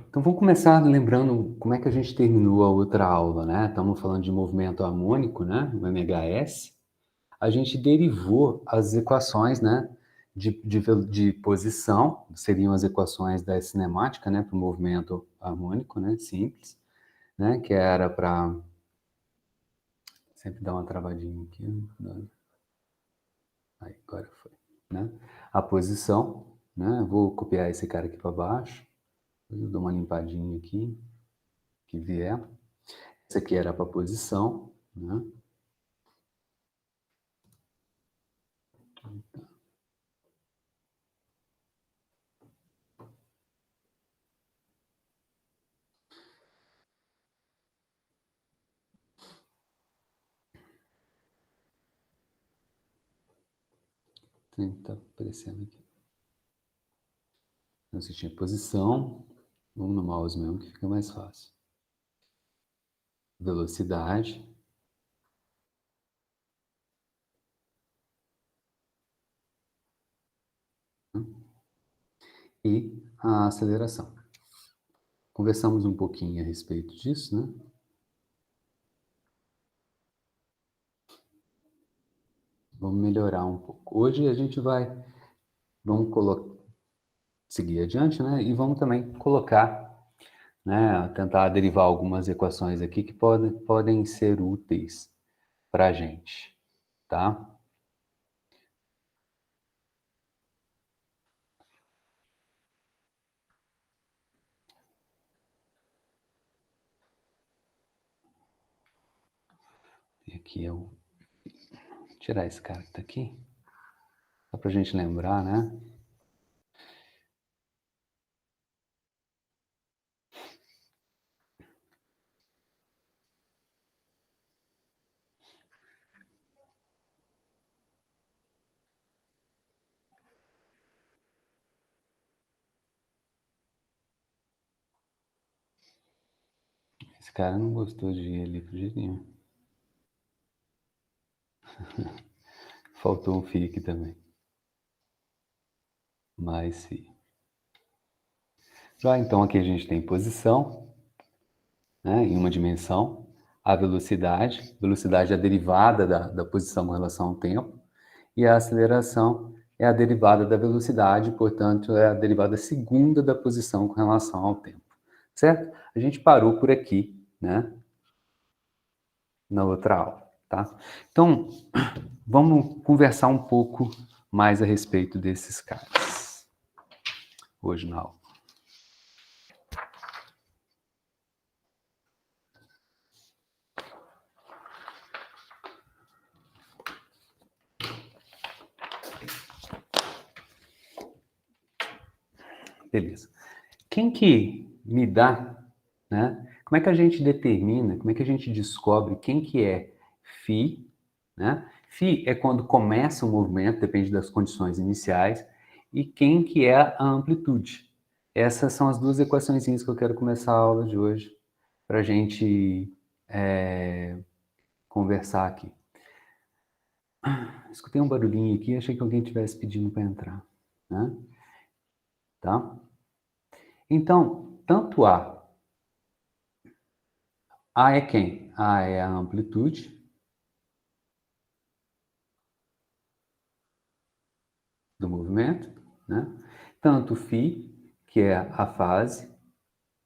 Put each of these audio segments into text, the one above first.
Então vamos começar lembrando como é que a gente terminou a outra aula, né? Estamos falando de movimento harmônico, né? O MHS. A gente derivou as equações, né? De posição, seriam as equações da cinemática, né? Para o movimento harmônico, né? Simples, né? Que era para... Sempre dá uma travadinha aqui, né? Aí, agora foi, né? A posição, né? Vou copiar esse cara aqui para baixo. Eu dou uma limpadinha aqui, que vier. Esse aqui era para posição, né? Tem que tá aparecendo aqui. Então, você tinha posição, vamos no mouse mesmo que fica mais fácil. Velocidade. Né? E a aceleração. Conversamos um pouquinho a respeito disso, né? Vamos melhorar um pouco. Hoje a gente vamos seguir adiante, né? E vamos também colocar, né? Tentar derivar algumas equações aqui que podem ser úteis para a gente, tá? E aqui eu vou tirar esse cara que está aqui, só para a gente lembrar, né? Esse cara não gostou de ir ali pro jeito nenhum. Faltou um fio aqui também. Mais fio. Já então aqui a gente tem posição, né, em uma dimensão, a velocidade é a derivada da posição com relação ao tempo, e a aceleração é a derivada da velocidade, portanto, é a derivada segunda da posição com relação ao tempo. Certo? A gente parou por aqui, né? Na outra aula, tá? Então, vamos conversar um pouco mais a respeito desses caras hoje na aula. Beleza. Quem que me dá, né? Como é que a gente determina, como é que a gente descobre quem que é φ, né? Φ é quando começa o movimento, depende das condições iniciais, e quem que é a amplitude. Essas são as duas equações que eu quero começar a aula de hoje, para a gente conversar aqui. Escutei um barulhinho aqui, achei que alguém estivesse pedindo para entrar, né? Tá? Então, tanto A é quem? A é a amplitude do movimento, né? Tanto φ, que é a fase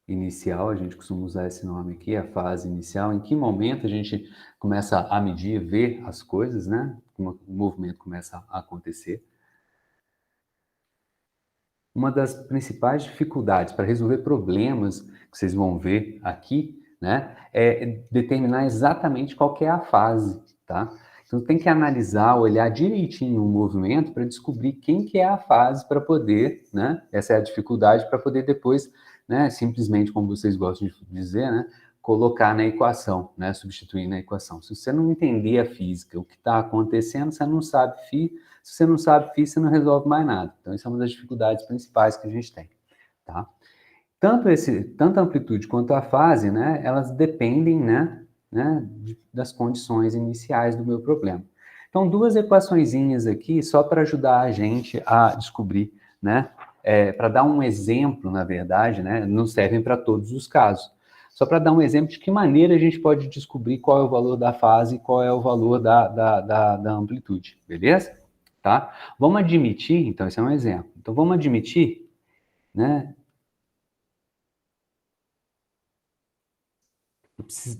inicial, a gente costuma usar esse nome aqui, a fase inicial, em que momento a gente começa a medir, ver as coisas, né? Como o movimento começa a acontecer. Uma das principais dificuldades para resolver problemas que vocês vão ver aqui, né, é determinar exatamente qual que é a fase, tá? Então tem que analisar, olhar direitinho o movimento para descobrir quem que é a fase para poder, né? Essa é a dificuldade para poder depois, né, simplesmente como vocês gostam de dizer, né, colocar na equação, né, substituir na equação. Se você não entender a física, o que está acontecendo, você não sabe se você não sabe física, você não resolve mais nada. Então, isso é uma das dificuldades principais que a gente tem, tá? Tanto a amplitude quanto a fase, né, elas dependem, das condições iniciais do meu problema. Então, duas equaçõezinhas aqui, só para ajudar a gente a descobrir, né, para dar um exemplo, na verdade, né, não servem para todos os casos. Só para dar um exemplo de que maneira a gente pode descobrir qual é o valor da fase e qual é o valor da amplitude, beleza? Tá? Vamos admitir, então esse é um exemplo. Então vamos admitir, né?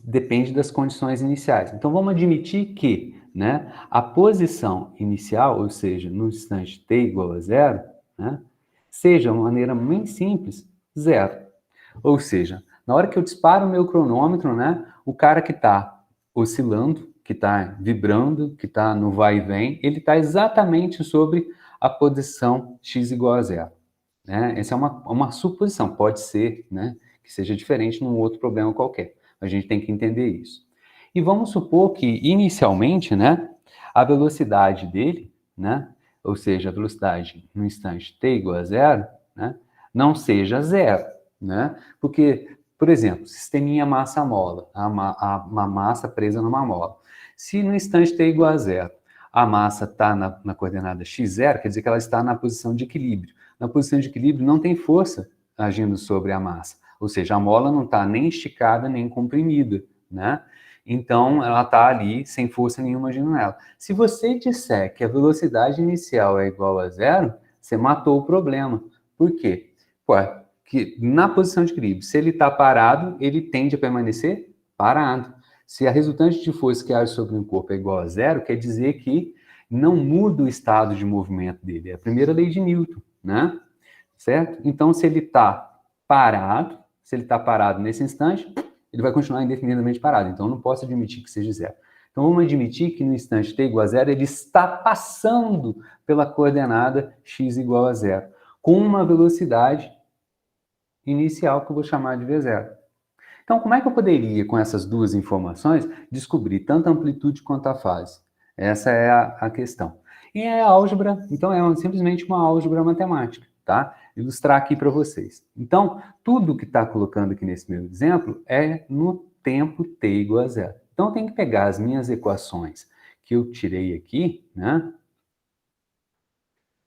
Depende das condições iniciais. Então vamos admitir que, né, a posição inicial, ou seja, no instante t igual a zero, né, seja uma maneira bem simples, zero. Ou seja, na hora que eu disparo o meu cronômetro, né, o cara que está oscilando, que está vibrando, que está no vai e vem, ele está exatamente sobre a posição x igual a zero. Né? Essa é uma suposição, pode ser, né, que seja diferente num outro problema qualquer. A gente tem que entender isso. E vamos supor que, inicialmente, né, a velocidade dele, né, ou seja, a velocidade no instante t igual a zero, né, não seja zero. Né? Porque, por exemplo, sisteminha massa-mola, uma massa presa numa mola. Se no instante t igual a zero, a massa está na coordenada x0, quer dizer que ela está na posição de equilíbrio. Na posição de equilíbrio não tem força agindo sobre a massa. Ou seja, a mola não está nem esticada nem comprimida, né? Então, ela está ali sem força nenhuma agindo nela. Se você disser que a velocidade inicial é igual a zero, você matou o problema. Por quê? Pô, que na posição de equilíbrio, se ele está parado, ele tende a permanecer parado. Se a resultante de força que age sobre um corpo é igual a zero, quer dizer que não muda o estado de movimento dele. É a primeira lei de Newton, né? Certo? Então, se ele está parado nesse instante, ele vai continuar indefinidamente parado. Então, eu não posso admitir que seja zero. Então, vamos admitir que no instante t igual a zero, ele está passando pela coordenada x igual a zero, com uma velocidade inicial que eu vou chamar de V0. Então, como é que eu poderia, com essas duas informações, descobrir tanto a amplitude quanto a fase? Essa é a questão. E a álgebra, então, é simplesmente uma álgebra matemática, tá? Ilustrar aqui para vocês. Então, tudo que está colocando aqui nesse meu exemplo é no tempo t igual a zero. Então, eu tenho que pegar as minhas equações que eu tirei aqui, né?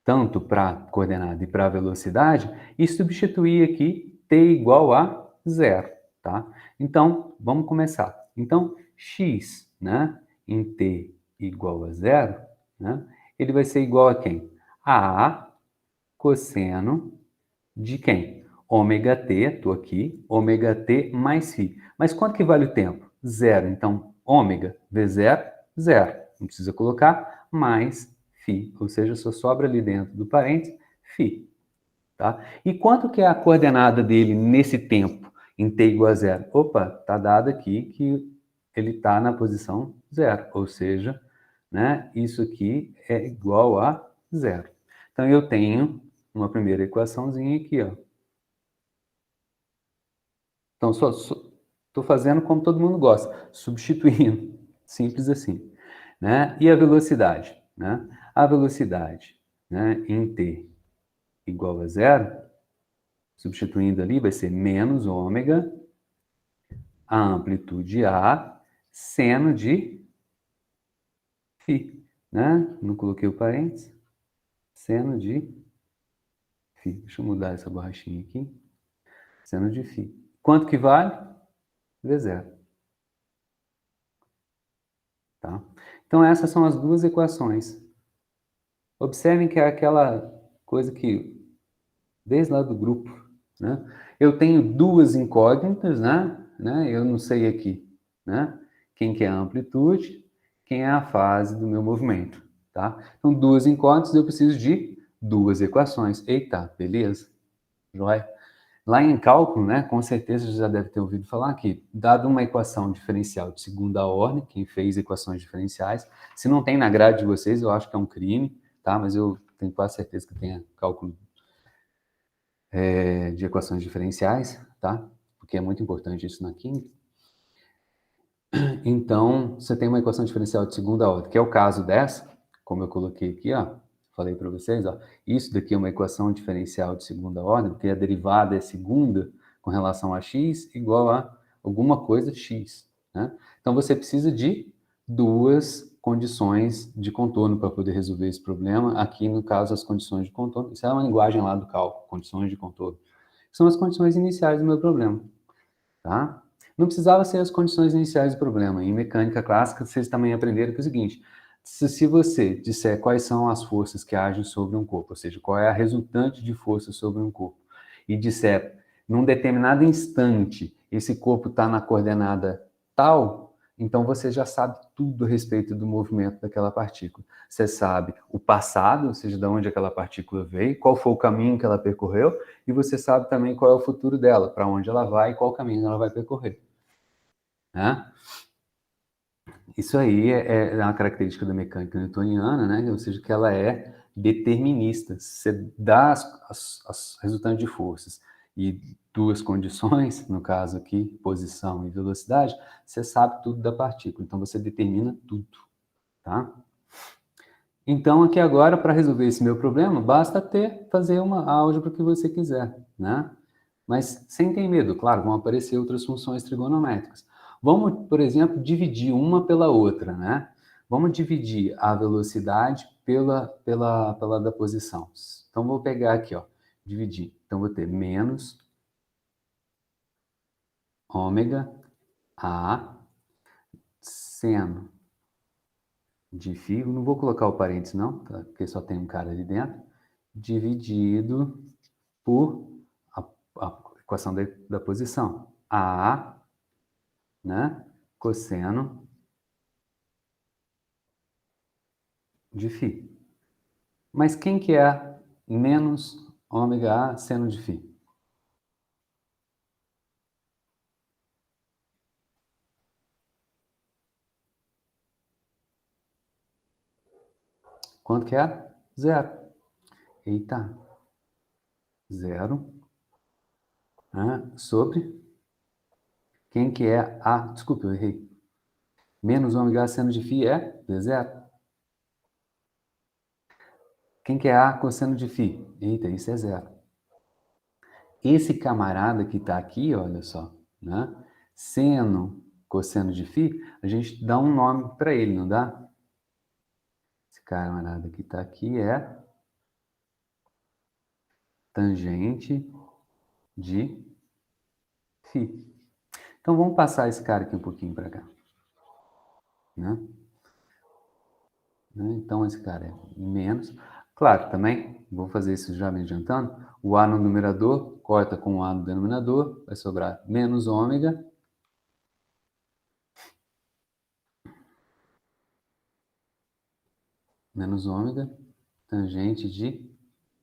Tanto para a coordenada e para a velocidade, e substituir aqui t igual a zero, tá? Então, vamos começar. Então, x, né, em t igual a zero, né, ele vai ser igual a quem? A cosseno de quem? Ômega t, estou aqui, ômega t mais φ. Mas quanto que vale o tempo? Zero. Então, ômega V0, zero. Não precisa colocar, mais φ. Ou seja, só sobra ali dentro do parênteses, φ. Tá? E quanto que é a coordenada dele nesse tempo, em t igual a zero? Opa, está dado aqui que ele está na posição zero. Ou seja, né, isso aqui é igual a zero. Então, eu tenho uma primeira equaçãozinha aqui, ó. Então, estou fazendo como todo mundo gosta, substituindo. Simples assim. Né? E a velocidade? Né? A velocidade, né, em t igual a zero, substituindo ali, vai ser menos ômega, a amplitude A, seno de φ. Né? Não coloquei o parênteses. Seno de φ. Deixa eu mudar essa borrachinha aqui. Seno de φ. Quanto que vale? V0. Tá? Então, essas são as duas equações. Observem que é aquela coisa que, desde lá do grupo, né? Eu tenho duas incógnitas, né? Eu não sei aqui, né? Quem que é a amplitude, quem é a fase do meu movimento, tá? Então, duas incógnitas, eu preciso de duas equações. Eita, beleza? Joia? Lá em cálculo, né, com certeza você já deve ter ouvido falar que, dado uma equação diferencial de segunda ordem, quem fez equações diferenciais, se não tem na grade de vocês, eu acho que é um crime, tá? Mas eu tenho quase certeza que tem cálculo de equações diferenciais, tá? Porque é muito importante isso na química. Então, você tem uma equação diferencial de segunda ordem, que é o caso dessa, como eu coloquei aqui, ó, falei para vocês, ó, isso daqui é uma equação diferencial de segunda ordem, porque a derivada é segunda com relação a x igual a alguma coisa x, né? Então, você precisa de duas condições de contorno para poder resolver esse problema. Aqui, no caso, as condições de contorno. Isso é uma linguagem lá do cálculo, condições de contorno. São as condições iniciais do meu problema, tá? Não precisava ser as condições iniciais do problema. Em mecânica clássica, vocês também aprenderam que é o seguinte: se você disser quais são as forças que agem sobre um corpo, ou seja, qual é a resultante de força sobre um corpo, e disser, num determinado instante, esse corpo está na coordenada tal, então você já sabe tudo a respeito do movimento daquela partícula. Você sabe o passado, ou seja, de onde aquela partícula veio, qual foi o caminho que ela percorreu, e você sabe também qual é o futuro dela, para onde ela vai e qual caminho ela vai percorrer. Né? Isso aí é uma característica da mecânica newtoniana, né? Ou seja, que ela é determinista. Você dá as resultantes de forças e duas condições, no caso aqui, posição e velocidade, você sabe tudo da partícula. Então, você determina tudo, tá? Então, aqui agora, para resolver esse meu problema, basta fazer uma álgebra que você quiser, né? Mas sem ter medo, claro, vão aparecer outras funções trigonométricas. Vamos, por exemplo, dividir uma pela outra, né? Vamos dividir a velocidade pela da posição. Então, vou pegar aqui, ó, dividir. Então, vou ter menos ômega A seno de φ, não vou colocar o parênteses não, tá? Porque só tem um cara ali dentro, dividido por a equação da posição. A, né, cosseno de φ. Mas quem que é menos ômega A seno de φ? Quanto que é? Zero. Eita. Zero. Sobre quem que é A? Desculpe, eu errei. Menos ômega A seno de φ é zero. Quem que é A cosseno de φ? Eita, isso é zero. Esse camarada que está aqui, olha só, né? Seno, cosseno de φ, a gente dá um nome para ele, não dá? Esse camarada que está aqui é tangente de φ. Então, vamos passar esse cara aqui um pouquinho para cá. Né? Então, esse cara é menos. Claro, também, vou fazer isso já me adiantando, o A no numerador corta com o A no denominador, vai sobrar menos ômega. Menos ômega, tangente de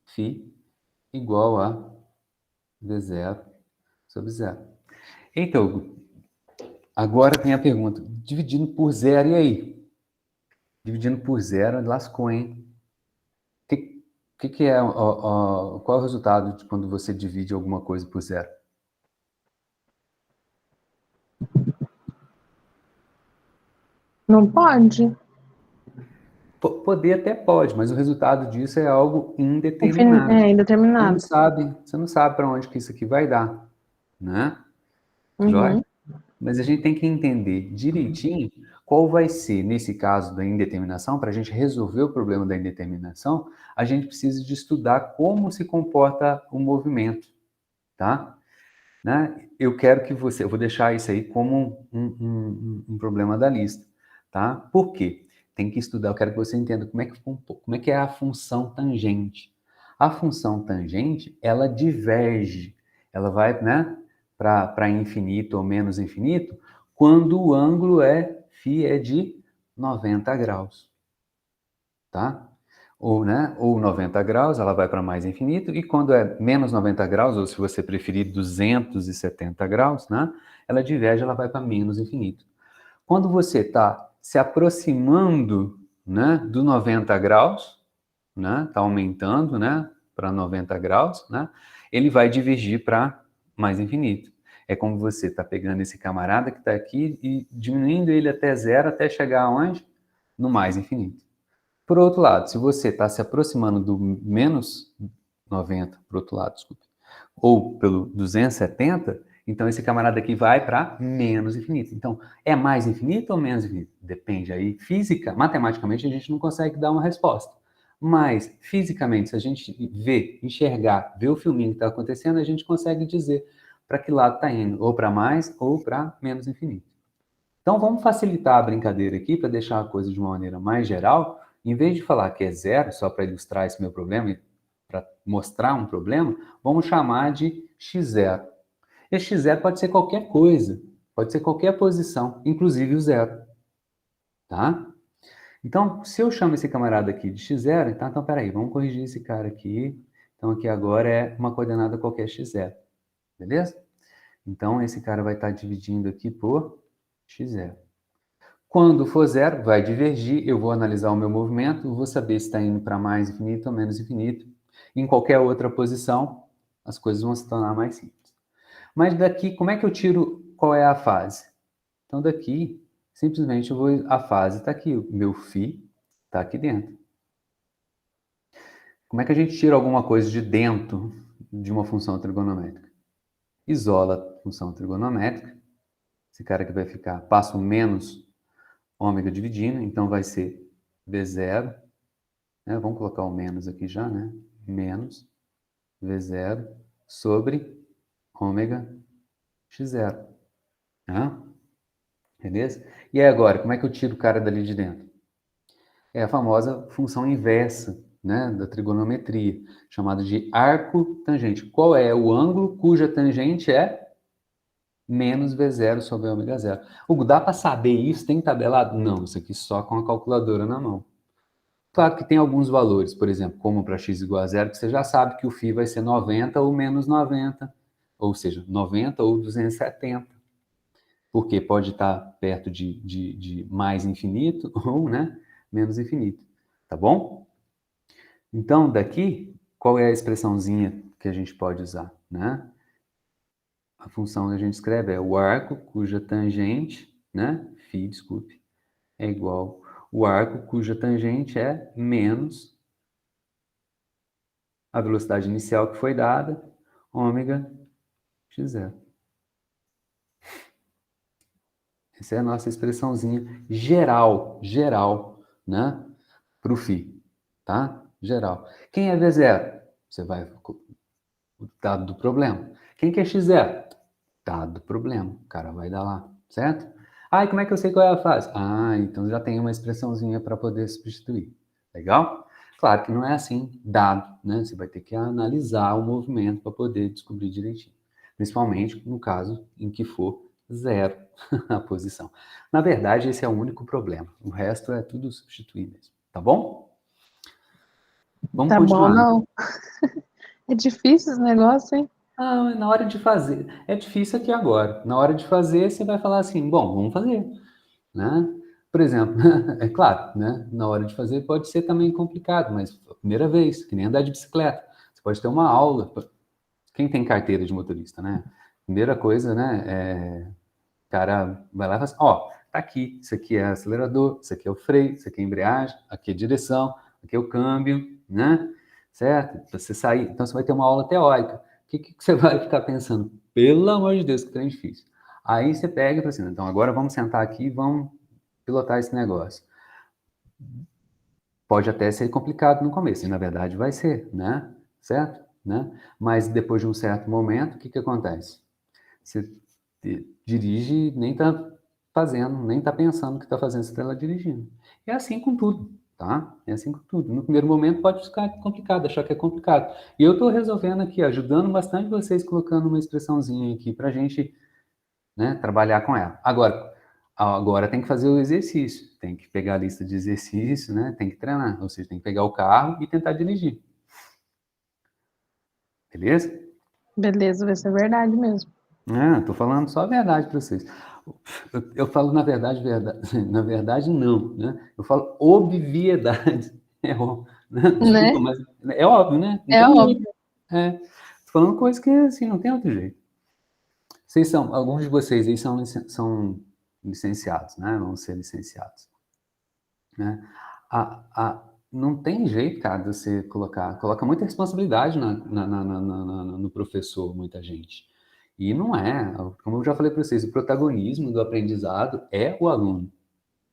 φ, igual a V0 sobre zero. Então, agora tem a pergunta, dividindo por zero, e aí? Dividindo por zero, lascou, hein? Que é, qual é o resultado de quando você divide alguma coisa por zero? Não pode? Poder até pode, mas o resultado disso é algo indeterminado. Indeterminado. Você não sabe para onde que isso aqui vai dar, né? Joia? Mas a gente tem que entender direitinho qual vai ser, nesse caso da indeterminação, para a gente resolver o problema da indeterminação, a gente precisa de estudar como se comporta o movimento, tá? Né? Eu vou deixar isso aí como um problema da lista, tá? Por quê? Tem que estudar, eu quero que você entenda como é que é a função tangente. A função tangente, ela diverge, ela vai, né, para infinito ou menos infinito, quando o ângulo φ é de 90 graus, tá? Ou 90 graus, ela vai para mais infinito, e quando é menos 90 graus, ou se você preferir 270 graus, né, ela diverge, ela vai para menos infinito. Quando você está se aproximando, né, do 90 graus, né, está aumentando, né, para 90 graus, né, ele vai divergir para mais infinito. É como você está pegando esse camarada que está aqui e diminuindo ele até zero, até chegar aonde? No mais infinito. Por outro lado, se você está se aproximando do menos 90, por outro lado, desculpe, ou pelo 270, Então, esse camarada aqui vai para menos infinito. Então, é mais infinito ou menos infinito? Depende aí. Física, matematicamente, a gente não consegue dar uma resposta. Mas, fisicamente, se a gente enxergar, ver o filminho que está acontecendo, a gente consegue dizer para que lado está indo, ou para mais ou para menos infinito. Então, vamos facilitar a brincadeira aqui para deixar a coisa de uma maneira mais geral. Em vez de falar que é zero, só para ilustrar esse meu problema, para mostrar um problema, vamos chamar de x0. Esse x0 pode ser qualquer coisa, pode ser qualquer posição, inclusive o zero. Tá? Então, se eu chamo esse camarada aqui de x0, então peraí, vamos corrigir esse cara aqui. Então, aqui agora é uma coordenada qualquer x0, beleza? Então, esse cara vai estar dividindo aqui por x0. Quando for zero, vai divergir, eu vou analisar o meu movimento, vou saber se está indo para mais infinito ou menos infinito. Em qualquer outra posição, as coisas vão se tornar mais simples. Mas daqui, como é que eu tiro qual é a fase? Então, daqui, simplesmente a fase está aqui, o meu φ está aqui dentro. Como é que a gente tira alguma coisa de dentro de uma função trigonométrica? Isola a função trigonométrica. Esse cara aqui vai ficar, passo menos ômega dividindo, então vai ser V0, né? Vamos colocar o menos aqui já, né? Menos V0 sobre ômega x0. Né? Beleza? E aí agora, como é que eu tiro o cara dali de dentro? É a famosa função inversa, né, da trigonometria, chamada de arco tangente. Qual é o ângulo cuja tangente é menos V0 sobre ômega zero? Hugo, dá para saber isso? Tem tabelado? Não, isso aqui só com a calculadora na mão. Claro que tem alguns valores, por exemplo, como para x igual a zero, que você já sabe que o φ vai ser 90 ou menos 90, ou seja, 90 ou 270. Porque pode estar perto de mais infinito ou, né, menos infinito. Tá bom? Então, daqui, qual é a expressãozinha que a gente pode usar, né? A função que a gente escreve é o arco cuja tangente, né? Φ, desculpe, é igual o arco cuja tangente é menos a velocidade inicial que foi dada, ômega x0. Essa é a nossa expressãozinha geral, né? Para o φ, tá? Geral. Quem é V0? Você vai, o dado do problema. Quem que é x0? Dado do problema. O cara vai dar lá, certo? Ah, e como é que eu sei qual é a fase? Ah, então já tem uma expressãozinha para poder substituir. Legal? Claro que não é assim, dado, né? Você vai ter que analisar o movimento para poder descobrir direitinho. Principalmente no caso em que for zero a posição. Na verdade, esse é o único problema. O resto é tudo substituir mesmo. Tá bom? Vamos Tá bom, continuar. não. É difícil esse negócio, hein? Ah, na hora de fazer. É difícil aqui agora. Na hora de fazer, você vai falar assim, bom, vamos fazer, né? Por exemplo, é claro, né? Na hora de fazer pode ser também complicado, mas a primeira vez, que nem andar de bicicleta. Você pode ter uma aula. Quem tem carteira de motorista, né? Primeira coisa, né? O cara vai lá e fala assim, ó, tá aqui, isso aqui é acelerador, isso aqui é o freio, isso aqui é a embreagem, aqui é a direção, aqui é o câmbio, né? Certo? Pra você sair, então você vai ter uma aula teórica. O que você vai ficar pensando? Pelo amor de Deus, que trem difícil. Aí você pega e fala assim, então agora vamos sentar aqui e vamos pilotar esse negócio. Pode até ser complicado no começo, e na verdade vai ser, né? Certo? Né? Mas depois de um certo momento, o que acontece? Você dirige e nem está fazendo, nem está pensando que está fazendo, você está lá dirigindo. É assim com tudo, tá? É assim com tudo. No primeiro momento pode ficar complicado, achar que é complicado. E eu estou resolvendo aqui, ajudando bastante vocês, colocando uma expressãozinha aqui para a gente, né, trabalhar com ela. Agora tem que fazer o exercício, tem que pegar a lista de exercício, né? Tem que treinar, ou seja, tem que pegar o carro e tentar dirigir. Beleza? Beleza, vai ser verdade mesmo. Tô falando só a verdade para vocês. Eu falo na verdade, na verdade não, né? Eu falo obviedade. Né? Desculpa, Né? mas é óbvio, né? Não É tem jeito. óbvio. Tô falando coisa que assim não tem outro jeito. Alguns de vocês aí são licenciados, né? Vão ser licenciados, né? Não tem jeito, cara, de você coloca muita responsabilidade no professor, muita gente. E não é, como eu já falei para vocês, o protagonismo do aprendizado é o aluno,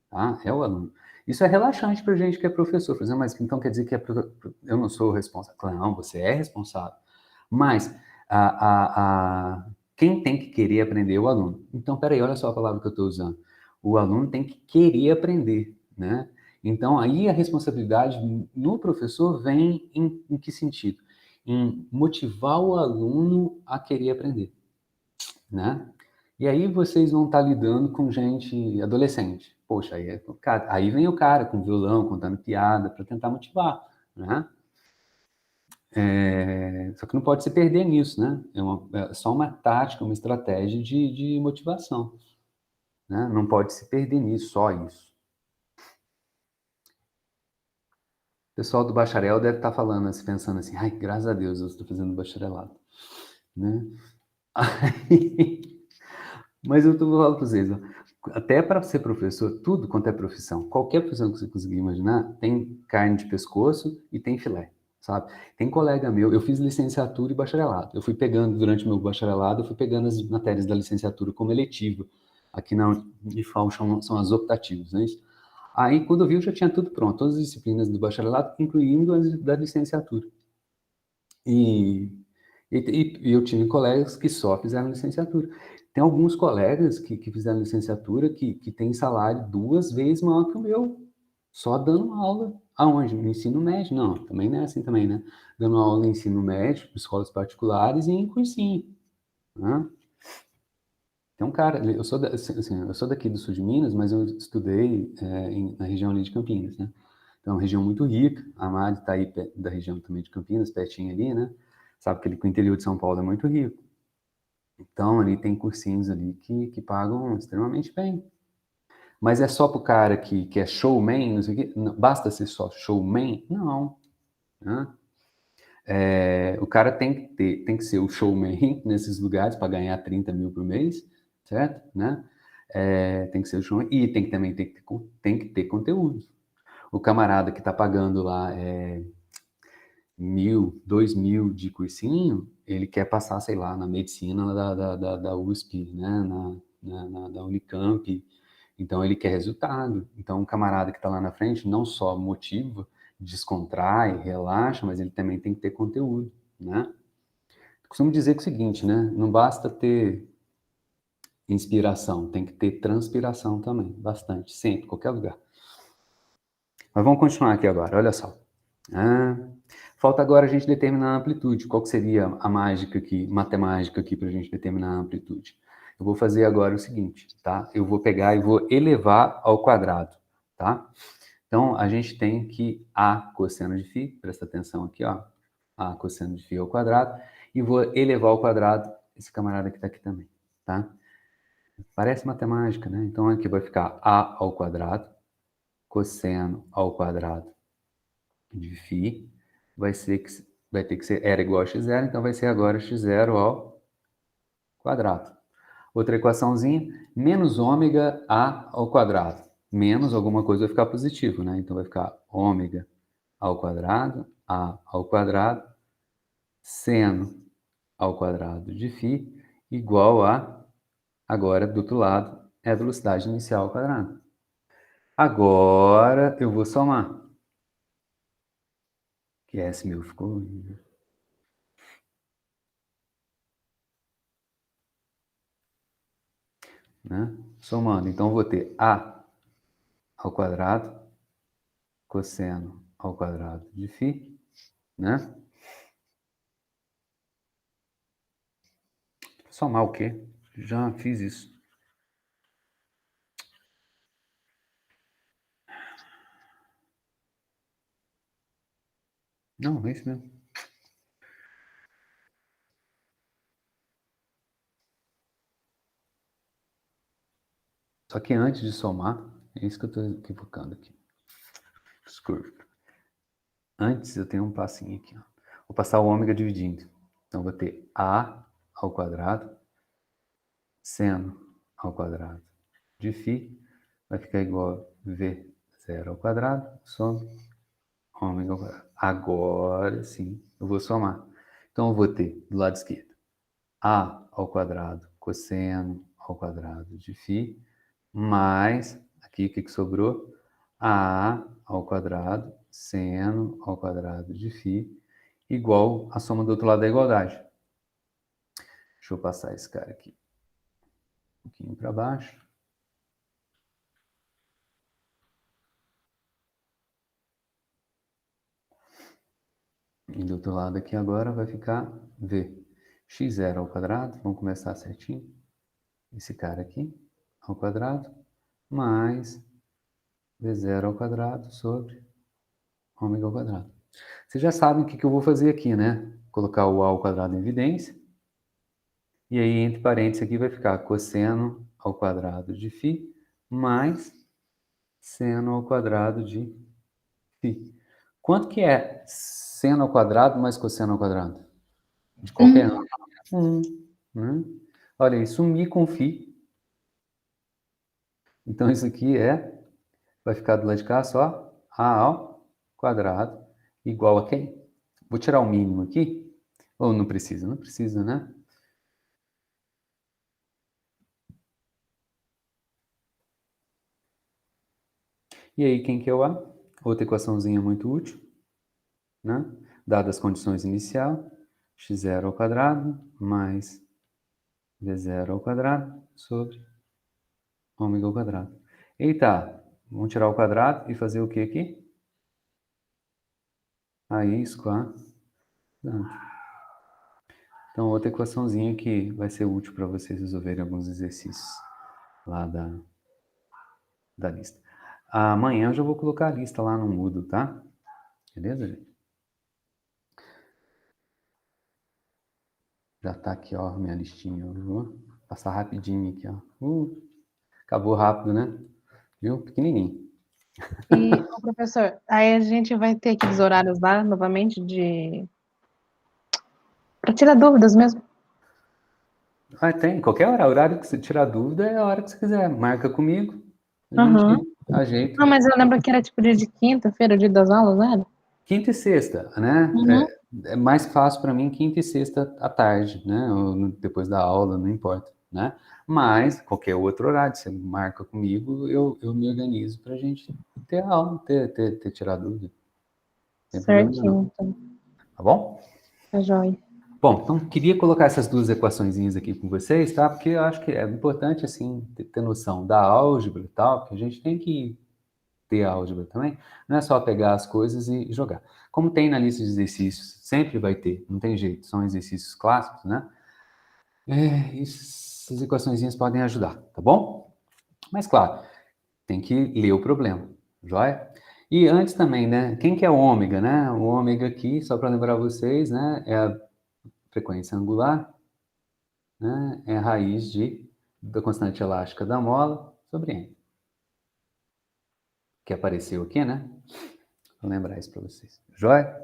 tá? É o aluno. Isso é relaxante para a gente que é professor. Por exemplo, mas então quer dizer que eu não sou o responsável? Claro, não, você é responsável. Mas quem tem que querer aprender é o aluno. Então, peraí, olha só a palavra que eu estou usando. O aluno tem que querer aprender, né? Então, aí a responsabilidade no professor vem em que sentido? Em motivar o aluno a querer aprender, né? E aí vocês vão estar lidando com gente adolescente. Poxa, aí vem o cara com violão, contando piada, para tentar motivar, né? Só que não pode se perder nisso, né? É só uma tática, uma estratégia de motivação, né? Não pode se perder nisso, só isso. O pessoal do bacharel deve estar falando, assim, pensando assim, ai, graças a Deus eu estou fazendo bacharelado, né? Mas eu estou falando para vocês, ó, até para ser professor, tudo quanto é profissão, qualquer profissão que você conseguir imaginar, tem carne de pescoço e tem filé, sabe? Tem colega meu, eu fiz licenciatura e bacharelado. Eu fui pegando, durante o meu bacharelado, eu fui pegando as matérias da licenciatura como eletiva. Aqui na Unifal são as optativas, né? Aí, quando eu vi, eu já tinha tudo pronto, todas as disciplinas do bacharelado, incluindo as da licenciatura. E, e eu tive colegas que só fizeram licenciatura. Tem alguns colegas que fizeram licenciatura que têm salário 2 vezes maior que o meu, só dando aula. Aonde? No ensino médio? Não, também não é assim também, né? Dando aula em ensino médio, escolas particulares e em cursinho, né? Tem um cara, eu sou daqui do sul de Minas, mas eu estudei na região ali de Campinas, né? Então, é uma região muito rica. A Mari está aí da região também de Campinas, pertinho ali, né? Sabe que o interior de São Paulo é muito rico. Então, ali tem cursinhos ali que pagam extremamente bem. Mas é só para o cara que é showman, não sei o quê? Não, basta ser só showman? Não, né? O cara tem que ser o showman nesses lugares para ganhar 30 mil por mês, certo? Né? Tem que ser o showman e também tem que ter conteúdo. O camarada que está pagando lá 1.000, 2.000 de cursinho, ele quer passar, sei lá, na medicina da USP, né? Da Unicamp. Então, ele quer resultado. Então, o camarada que está lá na frente não só motiva, descontrai, relaxa, mas ele também tem que ter conteúdo, né? Eu costumo dizer que é o seguinte, né? Não basta ter inspiração, tem que ter transpiração também, bastante, sempre, qualquer lugar. Mas vamos continuar aqui agora, olha só. Ah, falta agora a gente determinar a amplitude. Qual que seria a mágica aqui, matemática aqui para a gente determinar a amplitude? Eu vou fazer agora o seguinte, tá? Eu vou pegar e vou elevar ao quadrado, tá? Então, a gente tem que A cosseno de φ, presta atenção aqui, ó. A cosseno de φ ao quadrado. E vou elevar ao quadrado esse camarada que está aqui também, tá? Parece matemática, né? Então, aqui vai ficar A ao quadrado, cosseno ao quadrado de φ, vai ter que ser, era igual a x0, então vai ser agora x0 ao quadrado. Outra equaçãozinha, menos ômega a ao quadrado. Menos alguma coisa vai ficar positivo, né? Então vai ficar ômega ao quadrado, a ao quadrado, seno ao quadrado de φ, igual a, agora do outro lado, é a velocidade inicial ao quadrado. Agora eu vou somar. Que esse meu ficou... né? Somando, então eu vou ter A ao quadrado, cosseno ao quadrado de φ, né? Somar o quê? Já fiz isso. Não, é isso mesmo. Só que antes de somar, é isso que eu estou equivocando aqui. Desculpa. Antes eu tenho um passinho aqui, ó. Vou passar o ômega dividindo. Então vou ter A ao quadrado, seno ao quadrado de φ, vai ficar igual a V0 ao quadrado, soma ômega ao quadrado. Agora sim, eu vou somar. Então eu vou ter do lado esquerdo A ao quadrado cosseno ao quadrado de φ, mais, aqui o que sobrou? A ao quadrado seno ao quadrado de φ, igual a soma do outro lado da igualdade. Deixa eu passar esse cara aqui um pouquinho para baixo. E do outro lado aqui agora vai ficar V. x0 ao quadrado, vamos começar certinho. Esse cara aqui, ao quadrado, mais V0 ao quadrado sobre ômega ao quadrado. Vocês já sabem o que eu vou fazer aqui, né? Colocar o A ao quadrado em evidência. E aí, entre parênteses aqui, vai ficar cosseno ao quadrado de φ, mais seno ao quadrado de φ. Quanto que é seno ao quadrado mais cosseno ao quadrado? De qualquer ângulo. 1. Né? Olha aí, sumir com φ. Então, isso aqui vai ficar do lado de cá só A ao quadrado igual a quem? Vou tirar o mínimo aqui. Ou não precisa? Não precisa, né? E aí, quem que é o A? Outra equaçãozinha muito útil, né? Dadas as condições inicial, x0 ao quadrado mais v0 ao quadrado sobre ômega ao quadrado. Eita, vamos tirar o quadrado e fazer o que aqui? Raiz quadrada. Então, outra equaçãozinha que vai ser útil para vocês resolverem alguns exercícios lá da lista. Amanhã eu já vou colocar a lista lá no Moodle, tá? Beleza, gente? Já tá aqui, ó, minha listinha. Eu vou passar rapidinho aqui, ó. Acabou rápido, né? Viu? Pequenininho. E, ô, professor, aí a gente vai ter aqueles horários lá, novamente, para tirar dúvidas mesmo. Tem. Qualquer horário que você tirar dúvida é a hora que você quiser. Marca comigo, a Uhum. gente ajeita. Não, mas eu lembro que era tipo dia de quinta-feira, dia das aulas, não era? Quinta e sexta, né? Uhum. É mais fácil para mim quinta e sexta à tarde, né? Ou depois da aula, não importa, né? Mas qualquer outro horário, você marca comigo, eu me organizo para a gente ter a aula, ter tirado dúvida. Não tem problema não. Certinho, então. Tá bom? Tá jóia. Bom, então queria colocar essas duas equaçõezinhas aqui com vocês, tá? Porque eu acho que é importante, assim, ter noção da álgebra e tal, porque a gente tem que ter álgebra também, não é só pegar as coisas e jogar. Como tem na lista de exercícios, sempre vai ter, não tem jeito, são exercícios clássicos, né? Essas equaçõezinhas podem ajudar, tá bom? Mas, claro, tem que ler o problema, joia? E antes também, né? Quem que é o ômega, né? O ômega aqui, só para lembrar vocês, né? É a frequência angular, né? É a raiz da constante elástica da mola sobre n. Que apareceu aqui, né? Vou lembrar isso para vocês. Joia?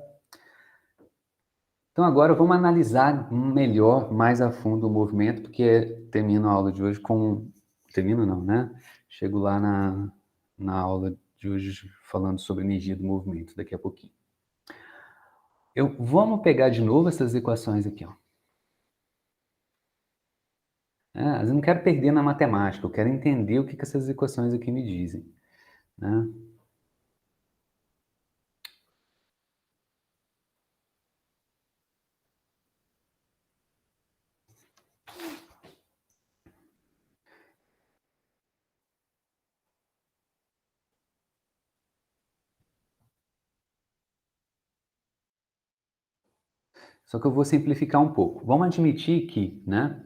Então agora vamos analisar melhor, mais a fundo o movimento, porque termino a aula de hoje com... Termino não, né? Chego lá na aula de hoje falando sobre energia do movimento, daqui a pouquinho. Vamos pegar de novo essas equações aqui, ó. Eu não quero perder na matemática, eu quero entender o que essas equações aqui me dizem, né? Só que eu vou simplificar um pouco. Vamos admitir que, né,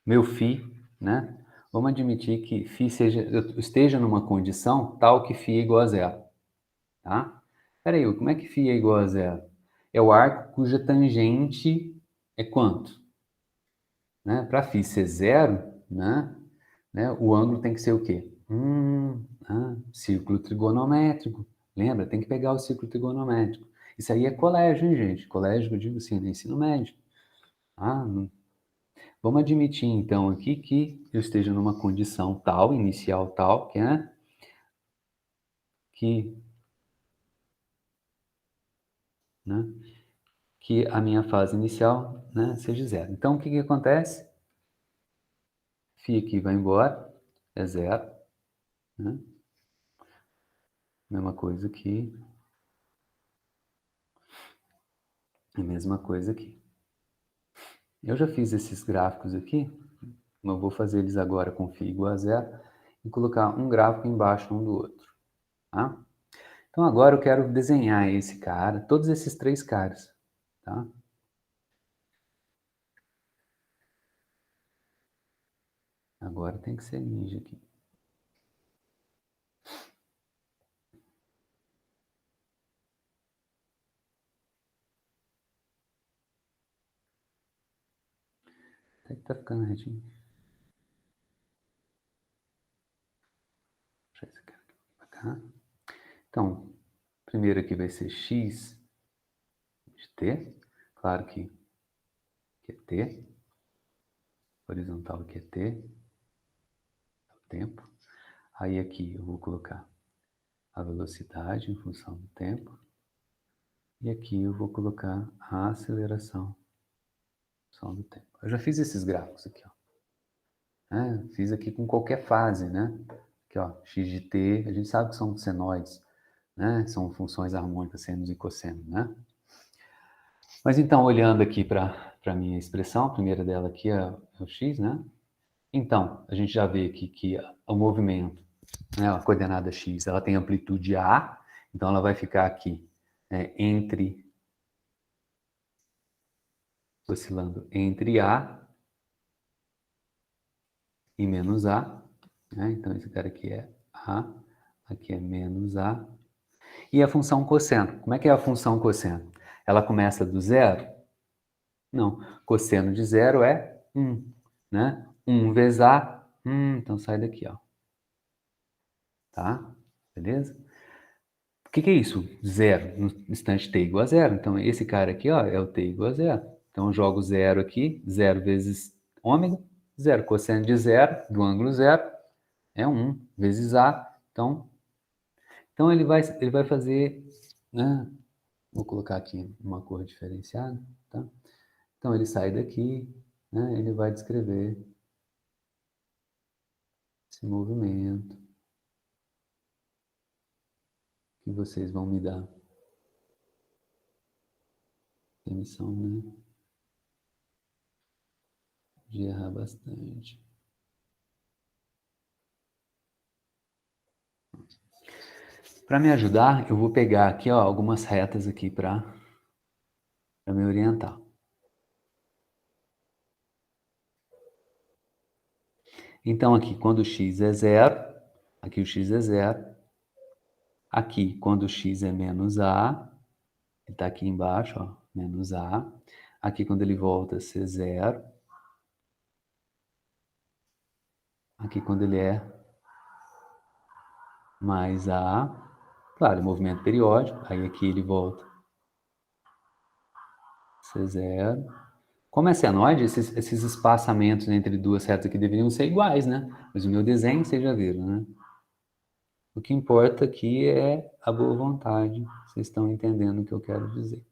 meu φ, né, vamos admitir que φ esteja numa condição tal que φ é igual a zero, tá? Espera aí, como é que φ é igual a zero? É o arco cuja tangente é quanto? Né? Para φ ser zero, né, o ângulo tem que ser o quê? Círculo trigonométrico. Lembra? Tem que pegar o círculo trigonométrico. Isso aí é colégio, hein, gente? Colégio, eu digo assim, no ensino médio. Vamos admitir, então, aqui que eu esteja numa condição tal, inicial tal, que que a minha fase inicial, né, seja zero. Então, o que que acontece? Φ aqui vai embora, é zero, né? Mesma coisa aqui, a mesma coisa aqui. Eu já fiz esses gráficos aqui, eu vou fazer eles agora com φ igual a zero e colocar um gráfico embaixo um do outro, tá? Então agora eu quero desenhar esse cara, todos esses três caras, tá? Agora tem que ser ninja aqui. Até que tá ficando retinho. Deixa esse cara aqui pra cá. Então, primeiro aqui vai ser x de t. Claro que é t. Horizontal aqui é t. É o tempo. Aí aqui eu vou colocar a velocidade em função do tempo. E aqui eu vou colocar a aceleração em função do tempo. Eu já fiz esses gráficos aqui, ó. Fiz aqui com qualquer fase, né? Aqui, ó, x de t, a gente sabe que são senoides, né? São funções harmônicas, seno e cosseno, né? Mas então, olhando aqui para a minha expressão, a primeira dela aqui é o x, né? Então, a gente já vê aqui que o movimento, né, a coordenada x, ela tem amplitude A, então ela vai ficar aqui oscilando entre A e menos A, né? Então esse cara aqui é A, aqui é menos A. E a função cosseno, como é que é a função cosseno? Ela começa do zero? Não, cosseno de zero é 1, né? 1 vezes A, então sai daqui, ó. Tá? Beleza? O que que é isso? Zero, no instante t igual a zero. Então esse cara aqui, ó, é o t igual a zero. Então eu jogo zero aqui, zero vezes ômega, zero. Cosseno de zero, do ângulo zero, é 1 vezes A. Então ele vai fazer, né? Vou colocar aqui uma cor diferenciada, tá? Então ele sai daqui, né? Ele vai descrever esse movimento que vocês vão me dar. Permissão, né? De errar bastante. Para me ajudar, eu vou pegar aqui, ó, algumas retas aqui para me orientar. Então aqui, quando o x é zero, aqui o x é zero. Aqui, quando o x é menos a, ele está aqui embaixo, ó, menos a. Aqui, quando ele volta a ser zero. Aqui, quando ele é mais a, claro, movimento periódico. Aí aqui ele volta a ser zero. Como é senoide, esses espaçamentos entre duas retas aqui deveriam ser iguais, né? Mas o meu desenho vocês já viram, né? O que importa aqui é a boa vontade. Vocês estão entendendo o que eu quero dizer.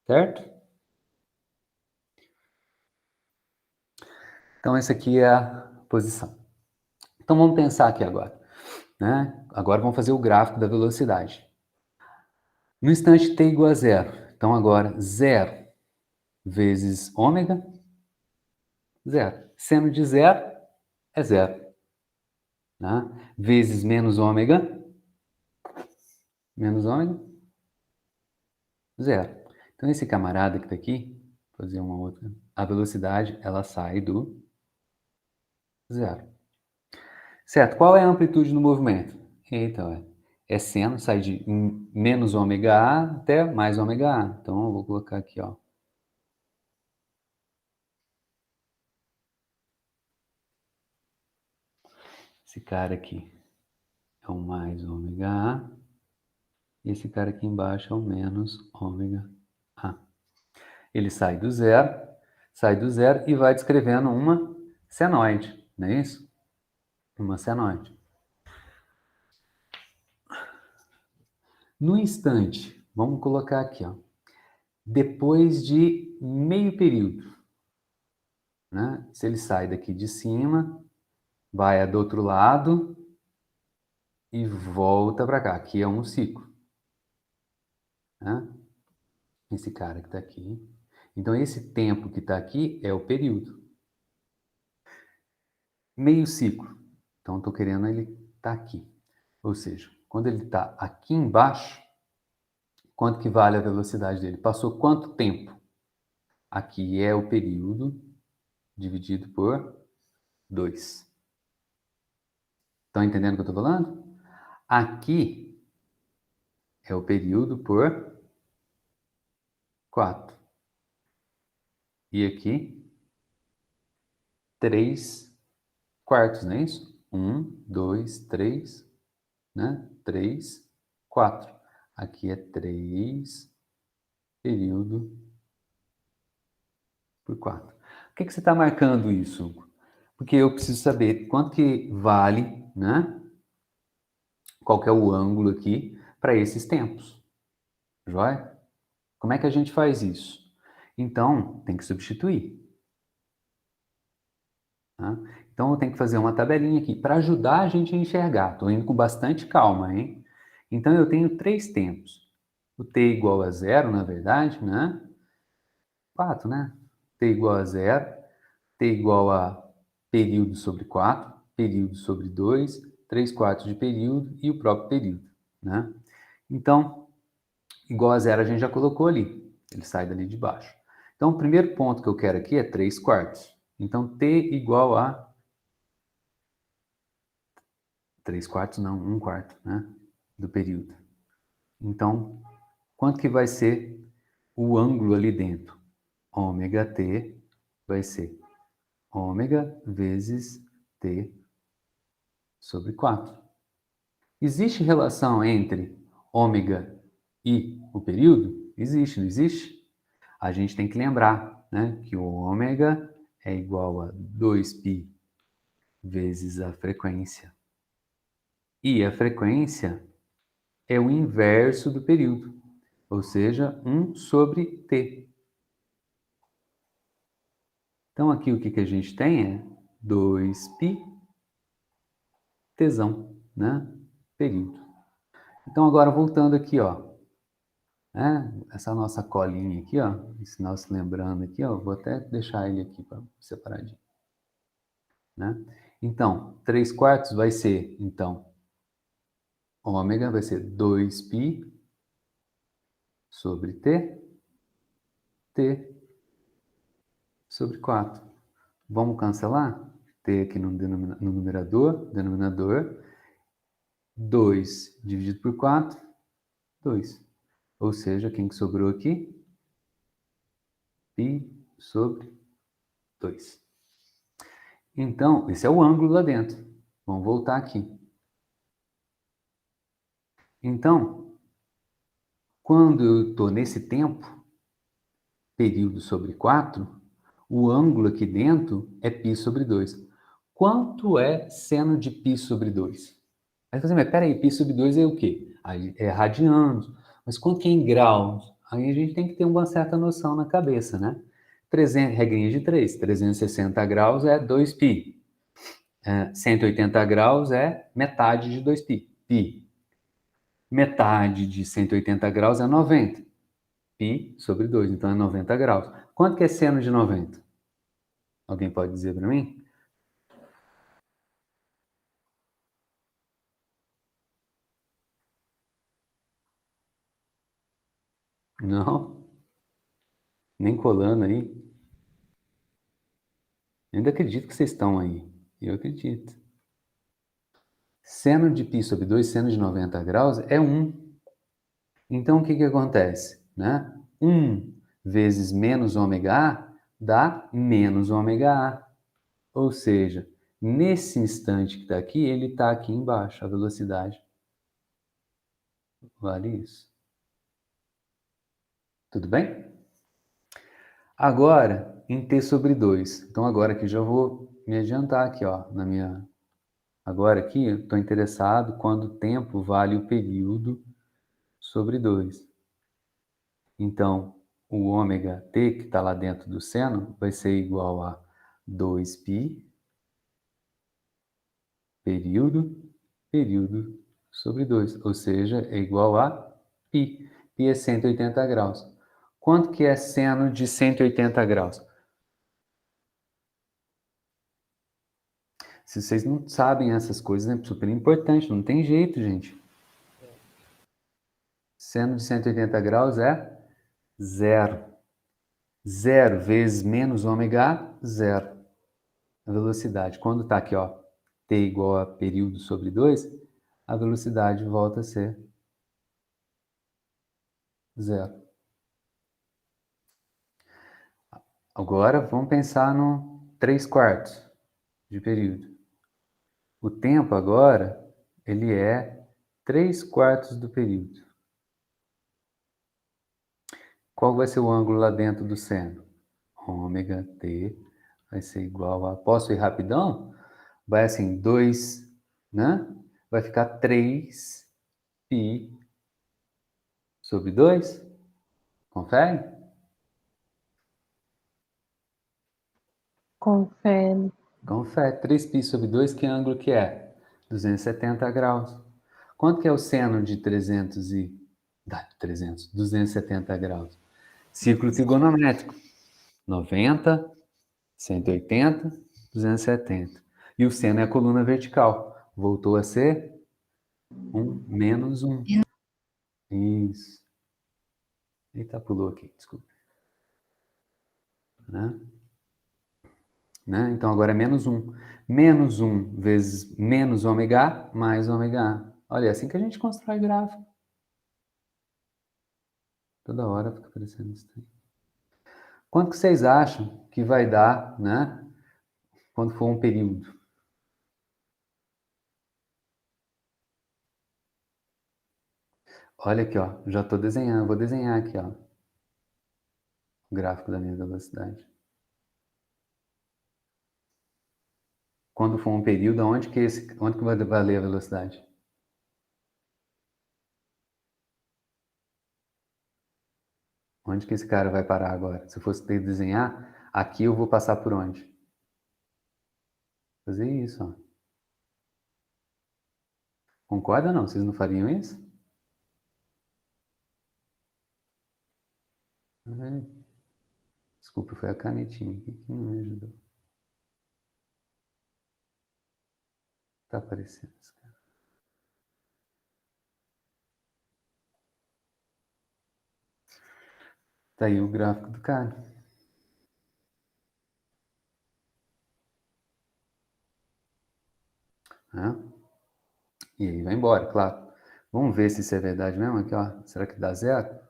Certo? Então, essa aqui é a posição. Então, vamos pensar aqui agora. Né? Agora vamos fazer o gráfico da velocidade. No instante t igual a zero. Então, agora, zero vezes ômega, zero. Seno de zero é zero. Né? Vezes menos ômega, zero. Então, esse camarada que está aqui, vou fazer uma outra. A velocidade, ela sai do zero. Certo? Qual é a amplitude no movimento? Então, é seno, sai de menos ômega A até mais ômega A. Então, eu vou colocar aqui, ó. Esse cara aqui é o mais ômega A. E esse cara aqui embaixo é o menos ômega A. Ele sai do zero e vai descrevendo uma senoide, não é isso? Uma senoide. No instante, vamos colocar aqui, ó. depois de meio período, né? Se ele sai daqui de cima, vai do outro lado e volta para cá. Aqui é um ciclo, né? Esse cara que está aqui. Então, esse tempo que está aqui é o período. Meio ciclo. Então, estou querendo ele estar aqui. Ou seja, quando ele está aqui embaixo, quanto que vale a velocidade dele? Passou quanto tempo? Aqui é o período dividido por 2. Estão entendendo o que eu estou falando? Aqui é o período por 4. E aqui, 3 quartos, não é isso? 1, 2, 3, né? 3, 4. Aqui é 3 período por 4. Por que você está marcando isso, Hugo? Porque eu preciso saber quanto que vale, né? Qual que é o ângulo aqui para esses tempos. Joia? Como é que a gente faz isso? Então, tem que substituir. Tá? Então, eu tenho que fazer uma tabelinha aqui para ajudar a gente a enxergar. Estou indo com bastante calma, hein? Então, eu tenho 3 tempos. O t igual a 0, na verdade, né? 4, né? T igual a 0, t igual a período sobre 4, período sobre 2, 3 quartos de período e o próprio período, né? Então, igual a 0 a gente já colocou ali. Ele sai dali de baixo. Então, o primeiro ponto que eu quero aqui é 3 quartos. Então, t igual a 3 quartos, não, 1 quarto, né? Do período. Então, quanto que vai ser o ângulo ali dentro? Ômega t vai ser ômega vezes t sobre 4. Existe relação entre ômega e o período? Existe, não existe? A gente tem que lembrar, né, que o ômega é igual a 2π vezes a frequência. E a frequência é o inverso do período, ou seja, 1 sobre t. Então, aqui o que a gente tem é 2π tesão, né? Período. Então, agora voltando aqui, ó, né? Essa nossa colinha aqui, ó, esse nosso lembrando aqui, ó, vou até deixar ele aqui para separadinho, né? Então, 3 quartos vai ser, então, ômega vai ser 2π sobre t, t sobre 4. Vamos cancelar? T aqui no numerador, denominador, 2 dividido por 4, 2. Ou seja, quem que sobrou aqui? Π sobre 2. Então, esse é o ângulo lá dentro. Vamos voltar aqui. Então, quando eu estou nesse tempo, período sobre 4, o ângulo aqui dentro é π sobre 2. Quanto é seno de π sobre 2? Aí você mas peraí, π sobre 2 é o quê? Aí é radianos. Mas quanto que é em graus? Aí a gente tem que ter uma certa noção na cabeça, né? 300, regrinha de 3, 360 graus é 2π. 180 graus é metade de 2π. Π. Metade de 180 graus é 90. Π sobre 2, então é 90 graus. Quanto que é seno de 90? Alguém pode dizer para mim? Não? Nem colando aí? Eu ainda acredito que vocês estão aí. Eu acredito. Seno de π sobre 2, seno de 90 graus é 1. Então, o que acontece? Né? 1 vezes menos ômega A dá menos ômega A. Ou seja, nesse instante que está aqui, ele está aqui embaixo, a velocidade. Vale isso. Tudo bem? Agora, em t sobre 2. Então, agora aqui já vou me adiantar aqui, ó, na minha... Agora aqui, eu estou interessado quando o tempo vale o período sobre 2. Então, o ômega t, que está lá dentro do seno, vai ser igual a 2π período sobre 2, ou seja, é igual a π. Π é 180 graus. Quanto que é seno de 180 graus? Se vocês não sabem essas coisas, é super importante, não tem jeito, gente. Seno de 180 graus é zero. Zero vezes menos ômega A, zero. A velocidade, quando está aqui, ó, t igual a período sobre 2, a velocidade volta a ser zero. Agora, vamos pensar no 3/4 de período. O tempo agora, ele é 3/4 do período. Qual vai ser o ângulo lá dentro do seno? Ômega t vai ser igual a... Posso ir rapidão? Vai assim, 2, né? Vai ficar 3π sobre 2. Confere? Confere. Confere. 3π sobre 2, que ângulo que é? 270 graus. Quanto que é o seno de 270 graus? Círculo trigonométrico. 90, 180, 270. E o seno é a coluna vertical. Voltou a ser menos 1. Isso. Eita, pulou aqui, desculpa. Né? Então, agora é menos 1. Menos 1 vezes menos ômega A mais ômega A. Olha, é assim que a gente constrói gráfico. Toda hora fica aparecendo isso aí. Quanto que vocês acham que vai dar, né? Quando for um período? Olha aqui, ó. Já estou desenhando. Vou desenhar aqui, ó. O gráfico da minha velocidade. Quando for um período, onde que vai valer a velocidade? Onde que esse cara vai parar agora? Se eu fosse ter que desenhar, aqui eu vou passar por onde? Fazer isso, ó. Concorda ou não? Vocês não fariam isso? Desculpa, foi a canetinha aqui que não me ajudou. Tá aparecendo esse cara. Tá aí o gráfico do cara. Né? E aí vai embora, claro. Vamos ver se isso é verdade mesmo aqui, ó. Será que dá zero?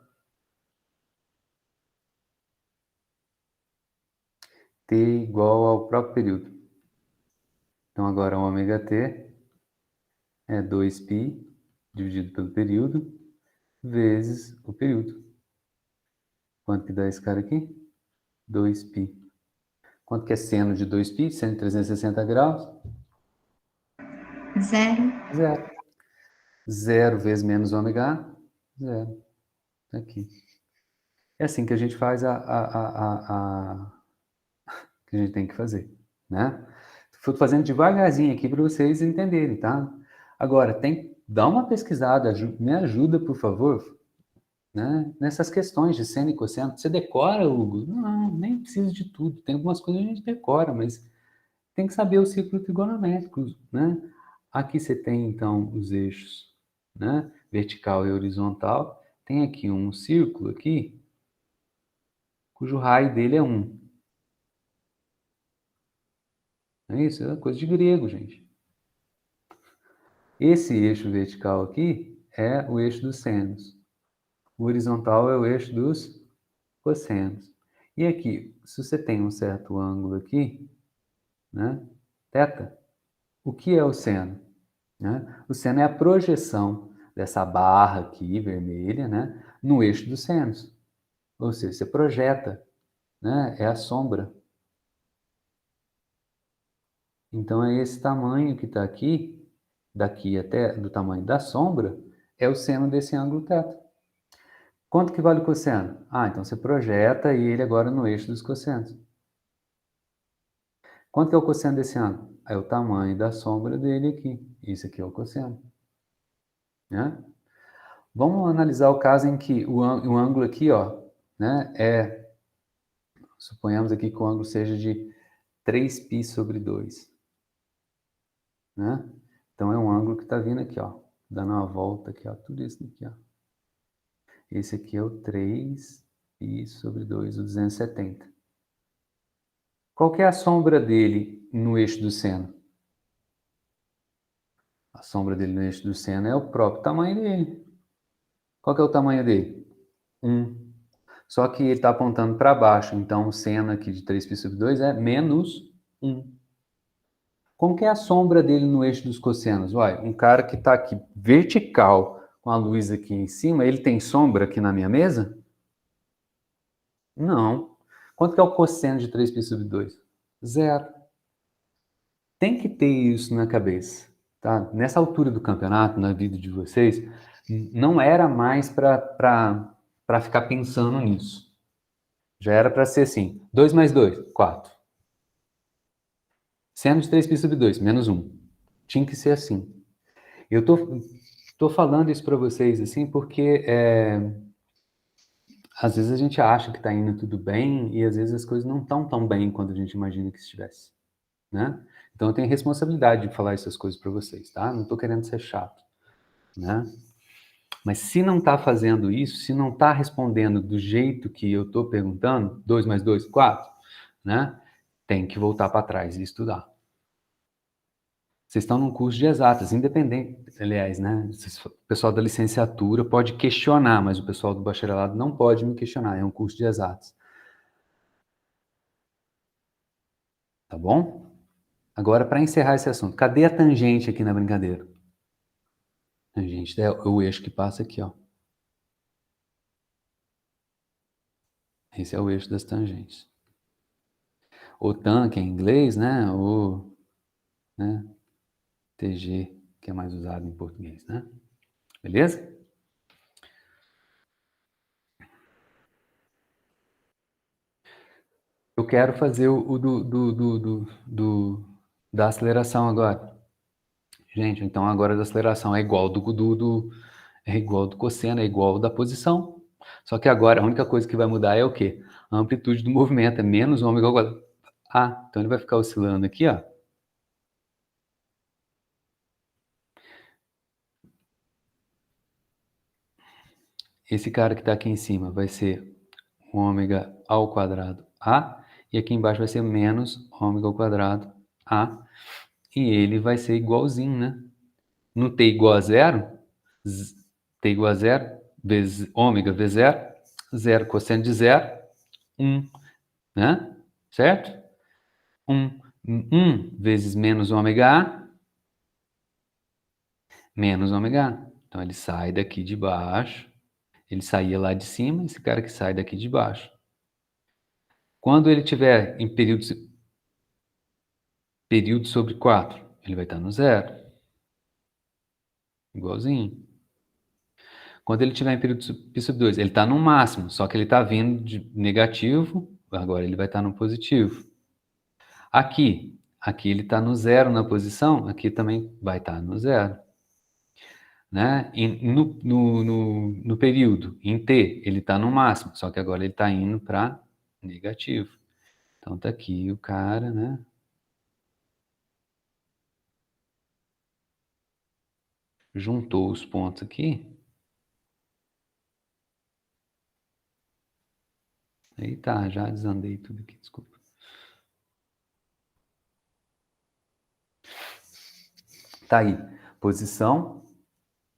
T igual ao próprio período. Então agora o ômega t é 2π dividido pelo período vezes o período. Quanto que dá esse cara aqui? 2π. Quanto que é seno de 2π? Seno de 360 graus? Zero. Zero. Zero vezes menos ômega A? Zero. Tá aqui. É assim que a gente faz que a gente tem que fazer, né? Estou fazendo devagarzinho aqui para vocês entenderem, tá? Agora, dá uma pesquisada, me ajuda, por favor, né? Nessas questões de seno e cosseno. Você decora, Hugo? Não, nem precisa de tudo. Tem algumas coisas que a gente decora, mas tem que saber o círculo trigonométrico, né? Aqui você tem, então, os eixos, né? Vertical e horizontal. Tem aqui um círculo aqui, cujo raio dele é 1. É isso? É coisa de grego, gente. Esse eixo vertical aqui é o eixo dos senos. O horizontal é o eixo dos cossenos. E aqui, se você tem um certo ângulo aqui, né? Θ, o que é o seno? Né? O seno é a projeção dessa barra aqui, vermelha, né? No eixo dos senos. Ou seja, você projeta, né? É a sombra. Então, é esse tamanho que está aqui, daqui até do tamanho da sombra, é o seno desse ângulo θ. Quanto que vale o cosseno? Ah, então você projeta ele agora no eixo dos cossenos. Quanto que é o cosseno desse ângulo? É o tamanho da sombra dele aqui. Isso aqui é o cosseno. Né? Vamos analisar o caso em que o ângulo aqui, ó, né, suponhamos aqui que o ângulo seja de 3π sobre 2. Né? Então é um ângulo que está vindo aqui, ó, dando uma volta aqui, ó, tudo isso aqui, ó. Esse aqui é o 3π sobre 2, o 270. Qual que é a sombra dele no eixo do seno? A sombra dele no eixo do seno é o próprio tamanho dele. Qual que é o tamanho dele? 1. Só que ele está apontando para baixo, então o seno aqui de 3π sobre 2 é menos 1. Como que é a sombra dele no eixo dos cossenos? Uai, um cara que está aqui vertical, com a luz aqui em cima, ele tem sombra aqui na minha mesa? Não. Quanto que é o cosseno de 3π sobre 2? Zero. Tem que ter isso na cabeça, tá? Nessa altura do campeonato, na vida de vocês, não era mais para ficar pensando nisso. Já era para ser assim, 2 mais 2, 4. Seno de 3π sobre 2, menos 1. Tinha que ser assim. Eu tô falando isso para vocês assim porque às vezes a gente acha que está indo tudo bem e às vezes as coisas não estão tão bem quanto a gente imagina que estivesse, né? Então eu tenho responsabilidade de falar essas coisas para vocês, tá? Não estou querendo ser chato, né? Mas se não está fazendo isso, se não está respondendo do jeito que eu estou perguntando, 2 mais 2, 4, né? Tem que voltar para trás e estudar. Vocês estão num curso de exatas, independente, aliás, né? O pessoal da licenciatura pode questionar, mas o pessoal do bacharelado não pode me questionar, é um curso de exatas. Tá bom? Agora, para encerrar esse assunto, cadê a tangente aqui na brincadeira? Tangente é o eixo que passa aqui, ó. Esse é o eixo das tangentes. O tan, que é em inglês, né? O, né? TG, que é mais usado em português, né? Beleza? Eu quero fazer o da aceleração agora. Gente, então agora da aceleração é igual é igual do cosseno, é igual da posição. Só que agora a única coisa que vai mudar é o quê? A amplitude do movimento, é menos ômega ao quadrado. Ah, então ele vai ficar oscilando aqui, ó. Esse cara que está aqui em cima vai ser ômega ao quadrado A, e aqui embaixo vai ser menos ômega ao quadrado A, e ele vai ser igualzinho, né? No t igual a zero, t igual a zero, vezes ômega vezes zero, zero cosseno de zero, 1, né? Certo? 1, 1 vezes menos ômega A, menos ômega A. Então ele sai daqui de baixo, ele saía lá de cima, esse cara que sai daqui de baixo. Quando ele tiver em período sobre 4, ele vai estar no zero. Igualzinho. Quando ele tiver em período π sobre 2, ele está no máximo, só que ele está vindo de negativo, agora ele vai estar no positivo. Aqui ele está no zero na posição, aqui também vai estar no zero. Né? No período, em t, ele está no máximo, só que agora ele está indo para negativo. Então tá aqui o cara, né? Juntou os pontos aqui. Aí tá, já desandei tudo aqui, desculpa. Tá aí, posição,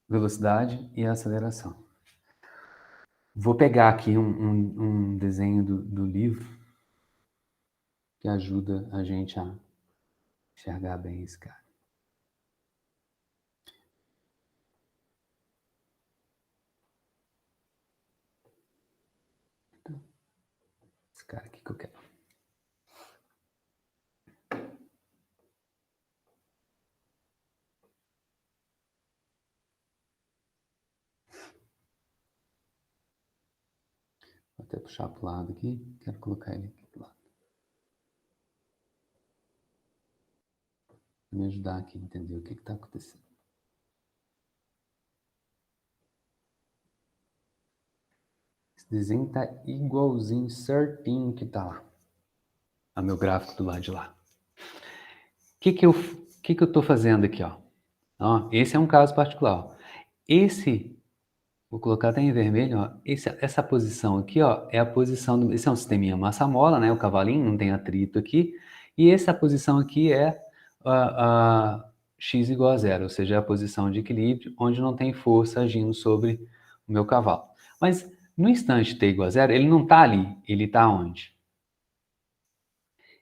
velocidade e aceleração. Vou pegar aqui um desenho do livro que ajuda a gente a enxergar bem esse cara. Então, esse cara aqui que eu quero. Vou até puxar para o lado aqui. Quero colocar ele aqui do lado. Para me ajudar aqui a entender o que está acontecendo. Esse desenho está igualzinho, certinho que está lá. A meu gráfico do lado de lá. O que eu estou fazendo aqui? Ó, esse é um caso particular. Ó. Vou colocar até em vermelho, ó. Essa posição aqui, ó, é a posição do... Esse é um sisteminha massa-mola, né? O cavalinho, não tem atrito aqui. E essa posição aqui é a x igual a zero, ou seja, é a posição de equilíbrio, onde não tem força agindo sobre o meu cavalo. Mas no instante t igual a zero, ele não está ali. Ele está onde?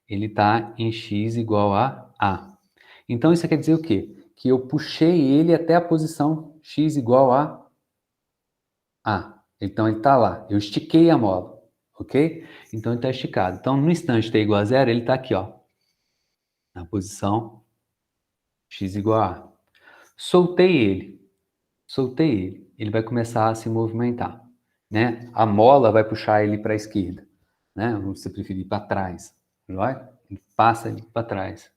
Ele está em x igual a A. Então, isso quer dizer o quê? Que eu puxei ele até a posição x igual a A. Então, ele está lá. Eu estiquei a mola, ok? Então, ele está esticado. Então, no instante t igual a zero, ele está aqui, ó, na posição x igual a A. Soltei ele. Ele vai começar a se movimentar, né? A mola vai puxar ele para a esquerda, né? Vamos se preferir para trás, vai? Ele passa ele para trás.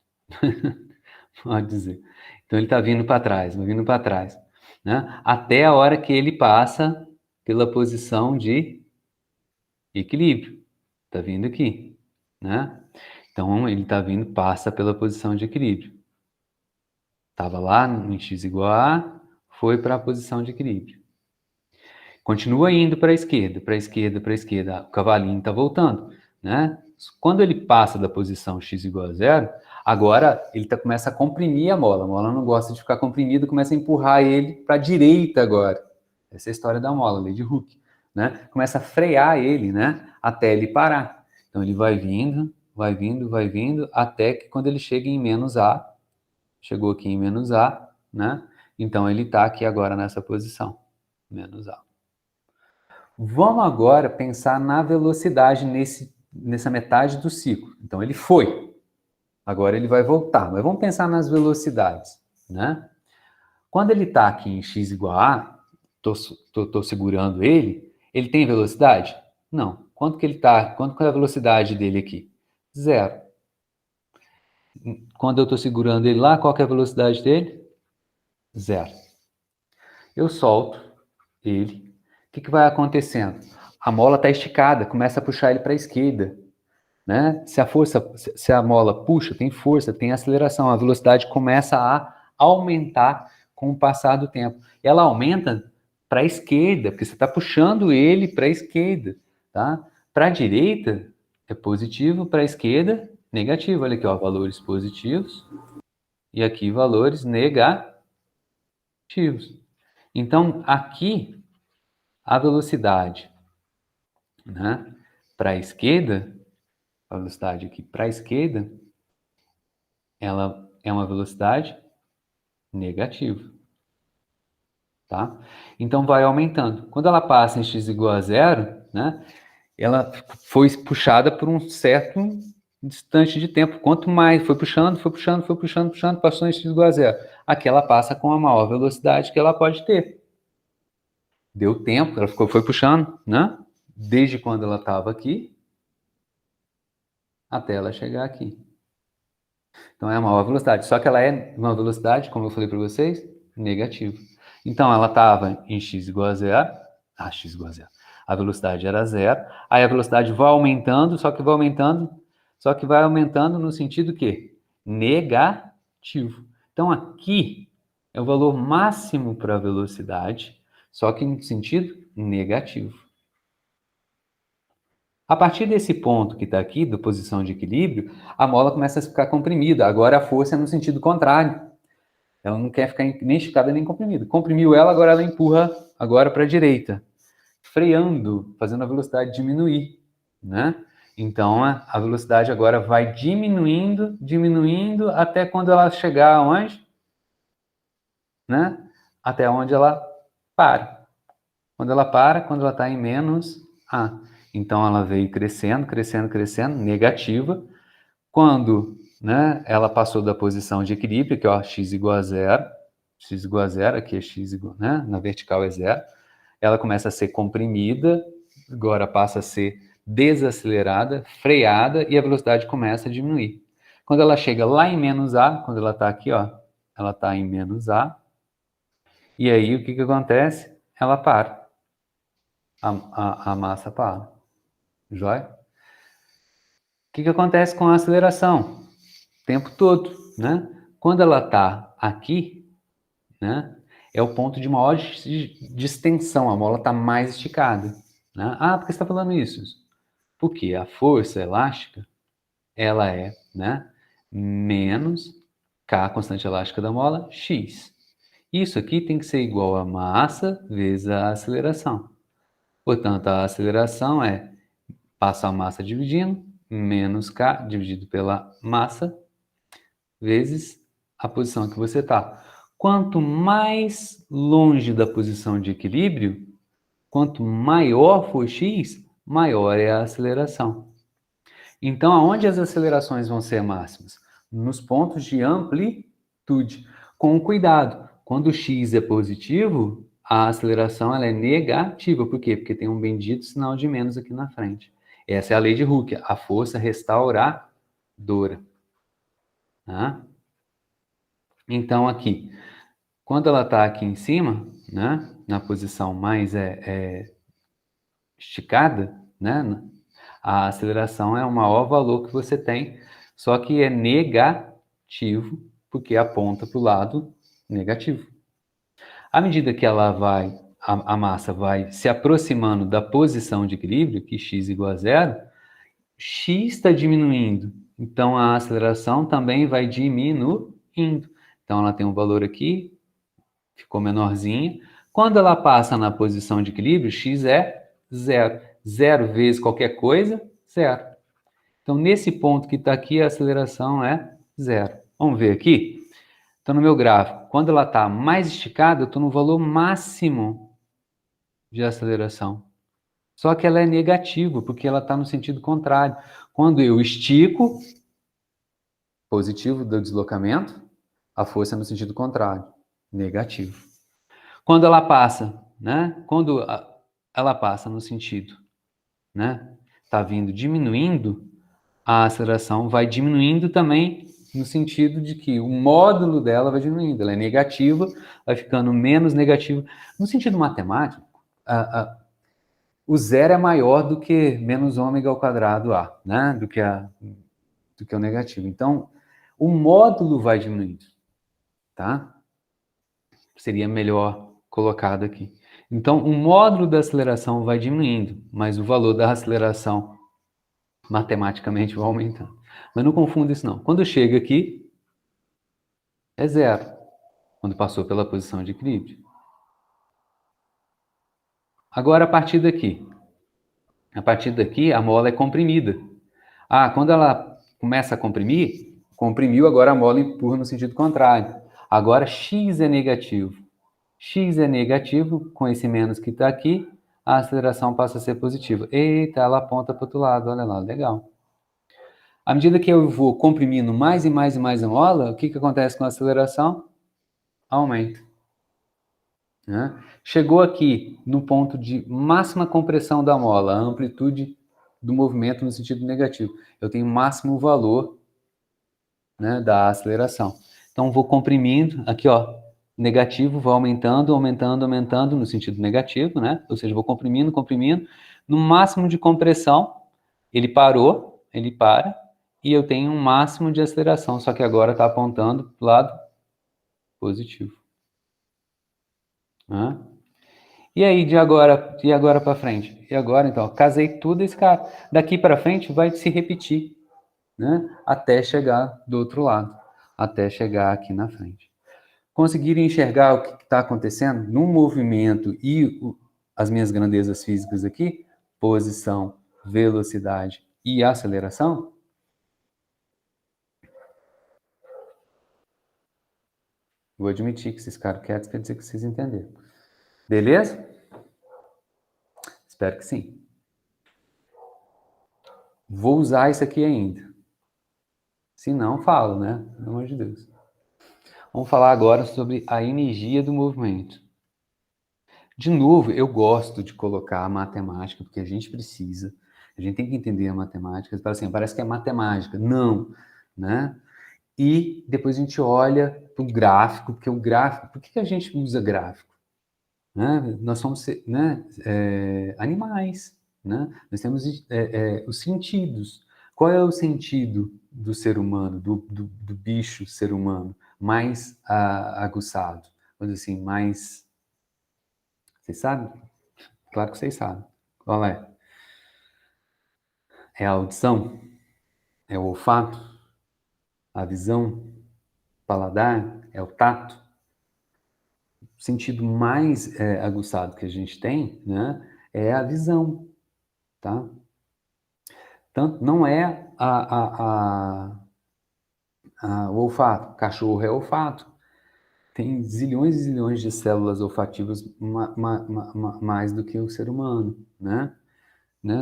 Pode dizer. Então ele está vindo para trás, vai vindo para trás, né? Até a hora que ele passa pela posição de equilíbrio. Está vindo aqui, né? Então ele está vindo, passa pela posição de equilíbrio. Estava lá no x igual a A, foi para a posição de equilíbrio. Continua indo para a esquerda, para a esquerda, para a esquerda. O cavalinho está voltando, né? Quando ele passa da posição x igual a zero, agora ele começa a comprimir a mola. A mola não gosta de ficar comprimida, começa a empurrar ele para a direita agora. Essa é a história da mola, lei de Hooke, né? Começa a frear ele, né? Até ele parar. Então ele vai vindo, vai vindo, vai vindo, até que quando ele chega em menos A, chegou aqui em menos A, né? Então ele está aqui agora nessa posição, menos A. Vamos agora pensar na velocidade nessa metade do ciclo. Então, ele foi. Agora ele vai voltar. Mas vamos pensar nas velocidades, né? Quando ele está aqui em x igual a, estou segurando ele tem velocidade? Não. Quanto que ele está? Quanto que é a velocidade dele aqui? Zero. Quando eu estou segurando ele lá, qual que é a velocidade dele? Zero. Eu solto ele. O que vai acontecendo? A mola está esticada, começa a puxar ele para a esquerda, né? Se a mola puxa, tem força, tem aceleração, a velocidade começa a aumentar com o passar do tempo. E ela aumenta para a esquerda, porque você está puxando ele para a esquerda, tá? Para a direita é positivo, para a esquerda negativo. Olha aqui, ó, valores positivos e aqui valores negativos. Então, aqui a velocidade, né, para a esquerda, a velocidade aqui para a esquerda, ela é uma velocidade negativa, tá? Então vai aumentando. Quando ela passa em x igual a zero, né, ela foi puxada por um certo distante de tempo. Quanto mais foi puxando, passou em x igual a zero. Aqui ela passa com a maior velocidade que ela pode ter. Deu tempo, ela foi puxando, né? Desde quando ela estava aqui até ela chegar aqui. Então é a maior velocidade. Só que ela é uma velocidade, como eu falei para vocês, negativa. Então ela estava em x igual a zero. X igual a zero. A velocidade era zero. Aí a velocidade vai aumentando, só que vai aumentando no sentido que negativo. Então aqui é o valor máximo para a velocidade, só que no sentido negativo. A partir desse ponto que está aqui, da posição de equilíbrio, a mola começa a ficar comprimida. Agora a força é no sentido contrário. Ela não quer ficar nem esticada nem comprimida. Comprimiu ela, agora ela empurra agora para a direita, freando, fazendo a velocidade diminuir, né? Então a velocidade agora vai diminuindo, diminuindo, até quando ela chegar aonde? Né? Até onde ela para. Quando ela está em menos A. Então, ela veio crescendo, crescendo, crescendo, negativa. Quando, né, ela passou da posição de equilíbrio, que é x igual a zero, aqui é x igual, né, na vertical é zero, ela começa a ser comprimida, agora passa a ser desacelerada, freada, e a velocidade começa a diminuir. Quando ela chega lá em menos A, quando ela está aqui, ó, ela está em menos A, e aí o que acontece? Ela para. A massa para. Joia? O que acontece com a aceleração? O tempo todo, né? Quando ela está aqui, né, é o ponto de maior distensão, a mola está mais esticada. Né? Ah, por que você está falando isso? Porque a força elástica, ela é, né, menos K, a constante elástica da mola, X. Isso aqui tem que ser igual a massa vezes a aceleração. Portanto, a aceleração é, passa a massa dividindo, menos K dividido pela massa, vezes a posição que você está. Quanto mais longe da posição de equilíbrio, quanto maior for x, maior é a aceleração. Então, aonde as acelerações vão ser máximas? Nos pontos de amplitude. Com cuidado, quando x é positivo, a aceleração ela é negativa. Por quê? Porque tem um bendito sinal de menos aqui na frente. Essa é a lei de Hooke, a força restauradora. Tá? Então, aqui, quando ela está aqui em cima, né, na posição mais esticada, né, a aceleração é o maior valor que você tem, só que é negativo, porque aponta para o lado negativo. À medida que ela vai, a massa vai se aproximando da posição de equilíbrio, que x igual a zero, x está diminuindo, então a aceleração também vai diminuindo. Então ela tem um valor aqui, ficou menorzinha. Quando ela passa na posição de equilíbrio, x é zero. Zero vezes qualquer coisa, zero. Então, nesse ponto que está aqui, a aceleração é zero. Vamos ver aqui? Então, no meu gráfico, quando ela está mais esticada, eu estou no valor máximo de aceleração. Só que ela é negativa, porque ela está no sentido contrário. Quando eu estico, positivo do deslocamento, a força é no sentido contrário, negativo. Quando ela passa, né? Quando ela passa no sentido, né? Está vindo diminuindo, a aceleração vai diminuindo também no sentido de que o módulo dela vai diminuindo. Ela é negativa, vai ficando menos negativa. No sentido matemático, o zero é maior do que menos ômega ao quadrado A, né? Do que o negativo. Então, o módulo vai diminuindo, tá? Seria melhor colocado aqui. Então, o módulo da aceleração vai diminuindo, mas o valor da aceleração matematicamente vai aumentando. Mas não confunda isso não. Quando chega aqui, é zero. Quando passou pela posição de equilíbrio. Agora, a partir daqui, a mola é comprimida. Ah, quando ela começa a comprimir, comprimiu, agora a mola empurra no sentido contrário. Agora, x é negativo. X é negativo, com esse menos que está aqui, a aceleração passa a ser positiva. Eita, ela aponta para o outro lado, olha lá, legal. À medida que eu vou comprimindo mais e mais e mais a mola, o que acontece com a aceleração? Aumenta. Né? Chegou aqui no ponto de máxima compressão da mola, a amplitude do movimento no sentido negativo. Eu tenho máximo valor, né, da aceleração. Então, vou comprimindo, aqui, ó, negativo, vou aumentando, aumentando, aumentando no sentido negativo, né? Ou seja, vou comprimindo, comprimindo. No máximo de compressão, ele parou, ele para, e eu tenho um máximo de aceleração, só que agora está apontando para o lado positivo. Né? E aí, de agora para frente? E agora, então, casei tudo esse cara. Daqui para frente vai se repetir, né? Até chegar do outro lado, até chegar aqui na frente. Conseguirem enxergar o que está acontecendo no movimento e as minhas grandezas físicas aqui, posição, velocidade e aceleração? Vou admitir que vocês ficaram quietos, quer dizer que vocês entenderam. Beleza? Espero que sim. Vou usar isso aqui ainda. Se não, falo, né? Pelo amor de Deus. Vamos falar agora sobre a energia do movimento. De novo, eu gosto de colocar a matemática, porque a gente precisa, a gente tem que entender a matemática. Você fala assim, parece que é matemática. Não, né? E depois a gente olha para o gráfico, porque o gráfico, por que a gente usa gráfico? Né? Nós somos, né, animais, né? Nós temos os sentidos. Qual é o sentido do ser humano, do bicho ser humano mais aguçado? Vamos dizer assim, mais... Vocês sabem? Claro que vocês sabem. Qual é? É a audição? É o olfato? A visão? O paladar? É o tato? O sentido mais aguçado que a gente tem, né, é a visão, tá? Tanto não é o olfato. Cachorro é olfato. Tem zilhões e zilhões de células olfativas mais do que o ser humano, né?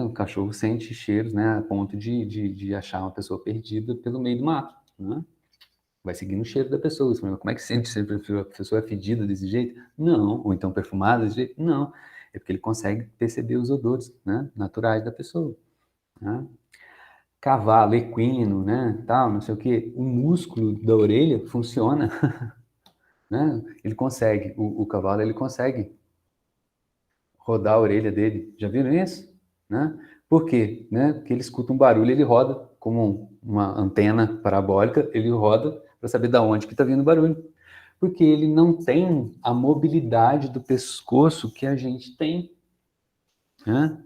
O cachorro sente cheiros, né, a ponto de achar uma pessoa perdida pelo meio do mato, né? Vai seguindo o cheiro da pessoa. Você fala, como é que sente se a pessoa é fedida desse jeito? Não. Ou então perfumada desse jeito? Não. É porque ele consegue perceber os odores, né, naturais da pessoa, né? Cavalo, equino, né, tal, não sei o quê. O músculo da orelha funciona, né? Ele consegue, o cavalo, ele consegue rodar a orelha dele. Já viram isso? Né? Por quê? Né? Porque ele escuta um barulho, ele roda como uma antena parabólica, ele roda para saber de onde que está vindo o barulho. Porque ele não tem a mobilidade do pescoço que a gente tem. Né?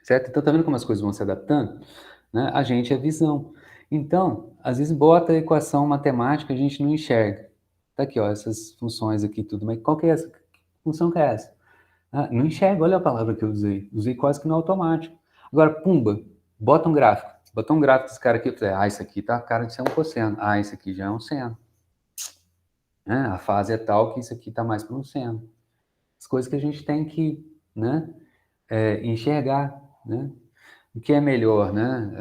Certo? Então, tá vendo como as coisas vão se adaptando? Né? A gente é visão. Então, às vezes bota a equação matemática, a gente não enxerga. Tá aqui, ó, essas funções aqui, tudo. Mas qual que é essa? Que função que é essa? Ah, não enxerga, olha a palavra que eu usei. Usei quase que no automático. Agora, pumba, bota um gráfico. Bota um gráfico desse cara aqui. Eu falei, isso aqui tá a cara de ser um cosseno. Isso aqui já é um seno. A fase é tal que isso aqui tá mais para um seno. As coisas que a gente tem que, né, enxergar, né? O que é melhor, né?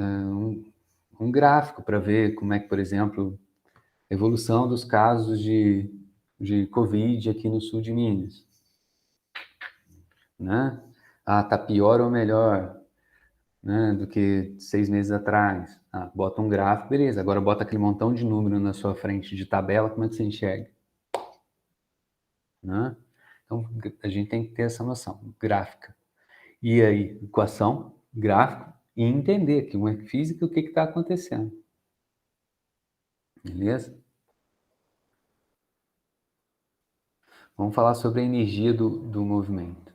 Um gráfico para ver como é que, por exemplo, a evolução dos casos de Covid aqui no sul de Minas, né? Tá pior ou melhor, né, do que 6 meses atrás. Bota um gráfico, beleza. Agora bota aquele montão de número na sua frente de tabela, como é que você enxerga? Né? Então, a gente tem que ter essa noção gráfica. E aí, equação, gráfico, e entender que uma é física, o que está acontecendo. Beleza? Vamos falar sobre a energia do movimento.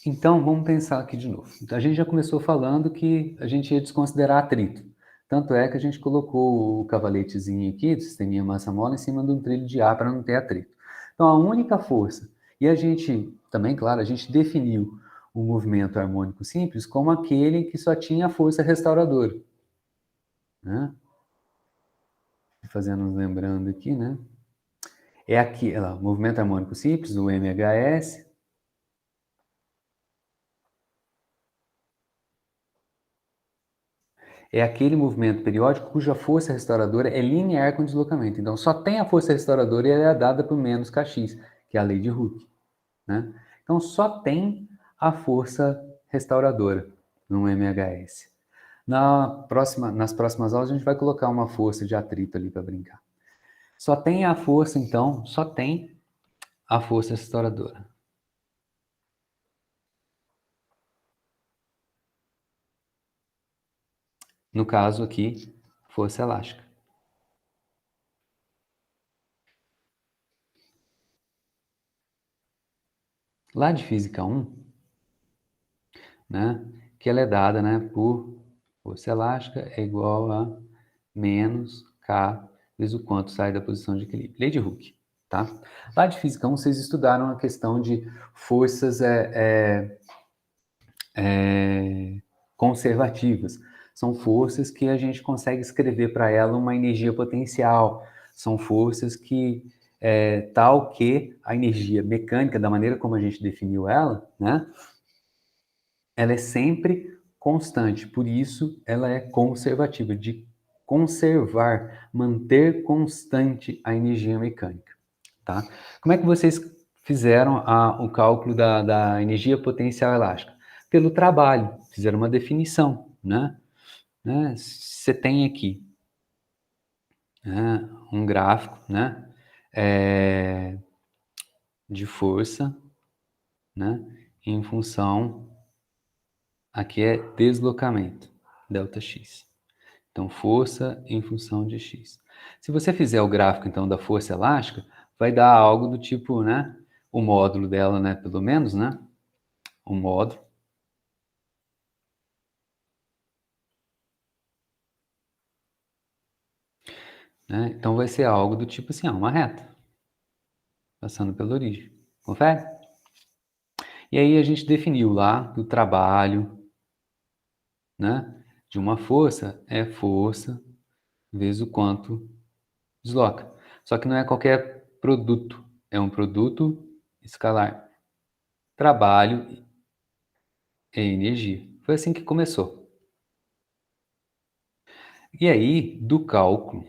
Então, vamos pensar aqui de novo. A gente já começou falando que a gente ia desconsiderar atrito. Tanto é que a gente colocou o cavaletezinho aqui, do sisteminha massa-mola, em cima de um trilho de ar para não ter atrito. Então, a única força, e a gente, também, claro, a gente definiu o movimento harmônico simples como aquele que só tinha força restauradora. Né? Fazendo, lembrando aqui, né? É aqui, olha lá, o movimento harmônico simples, o MHS, é aquele movimento periódico cuja força restauradora é linear com o deslocamento. Então, só tem a força restauradora e ela é dada por menos kx, que é a lei de Hooke. Né? Então, só tem a força restauradora no MHS. Nas próximas aulas, a gente vai colocar uma força de atrito ali para brincar. Só tem a força, então, só tem a força restauradora. No caso aqui, força elástica. Lá de Física 1, né, que ela é dada, né, por força elástica é igual a menos K vezes o quanto sai da posição de equilíbrio. Lei de Hooke, tá? Lá de Física 1, vocês estudaram a questão de forças conservativas. São forças que a gente consegue escrever para ela uma energia potencial. são forças que, tal que a energia mecânica, da maneira como a gente definiu ela, né, ela é sempre constante, por isso ela é conservativa, de conservar, manter constante a energia mecânica, tá? Como é que vocês fizeram o cálculo da energia potencial elástica? Pelo trabalho, fizeram uma definição, né? Você tem aqui, né, um gráfico, né, de força, né, em função, aqui é deslocamento, ΔX. Então, força em função de x. Se você fizer o gráfico, então, da força elástica, vai dar algo do tipo, né, o módulo dela, né, pelo menos, né, o módulo, né, então vai ser algo do tipo assim, uma reta, passando pela origem. Confere? E aí a gente definiu lá o trabalho, né, de uma força é força vezes o quanto desloca. Só que não é qualquer produto, é um produto escalar. Trabalho é energia. Foi assim que começou. E aí, do cálculo,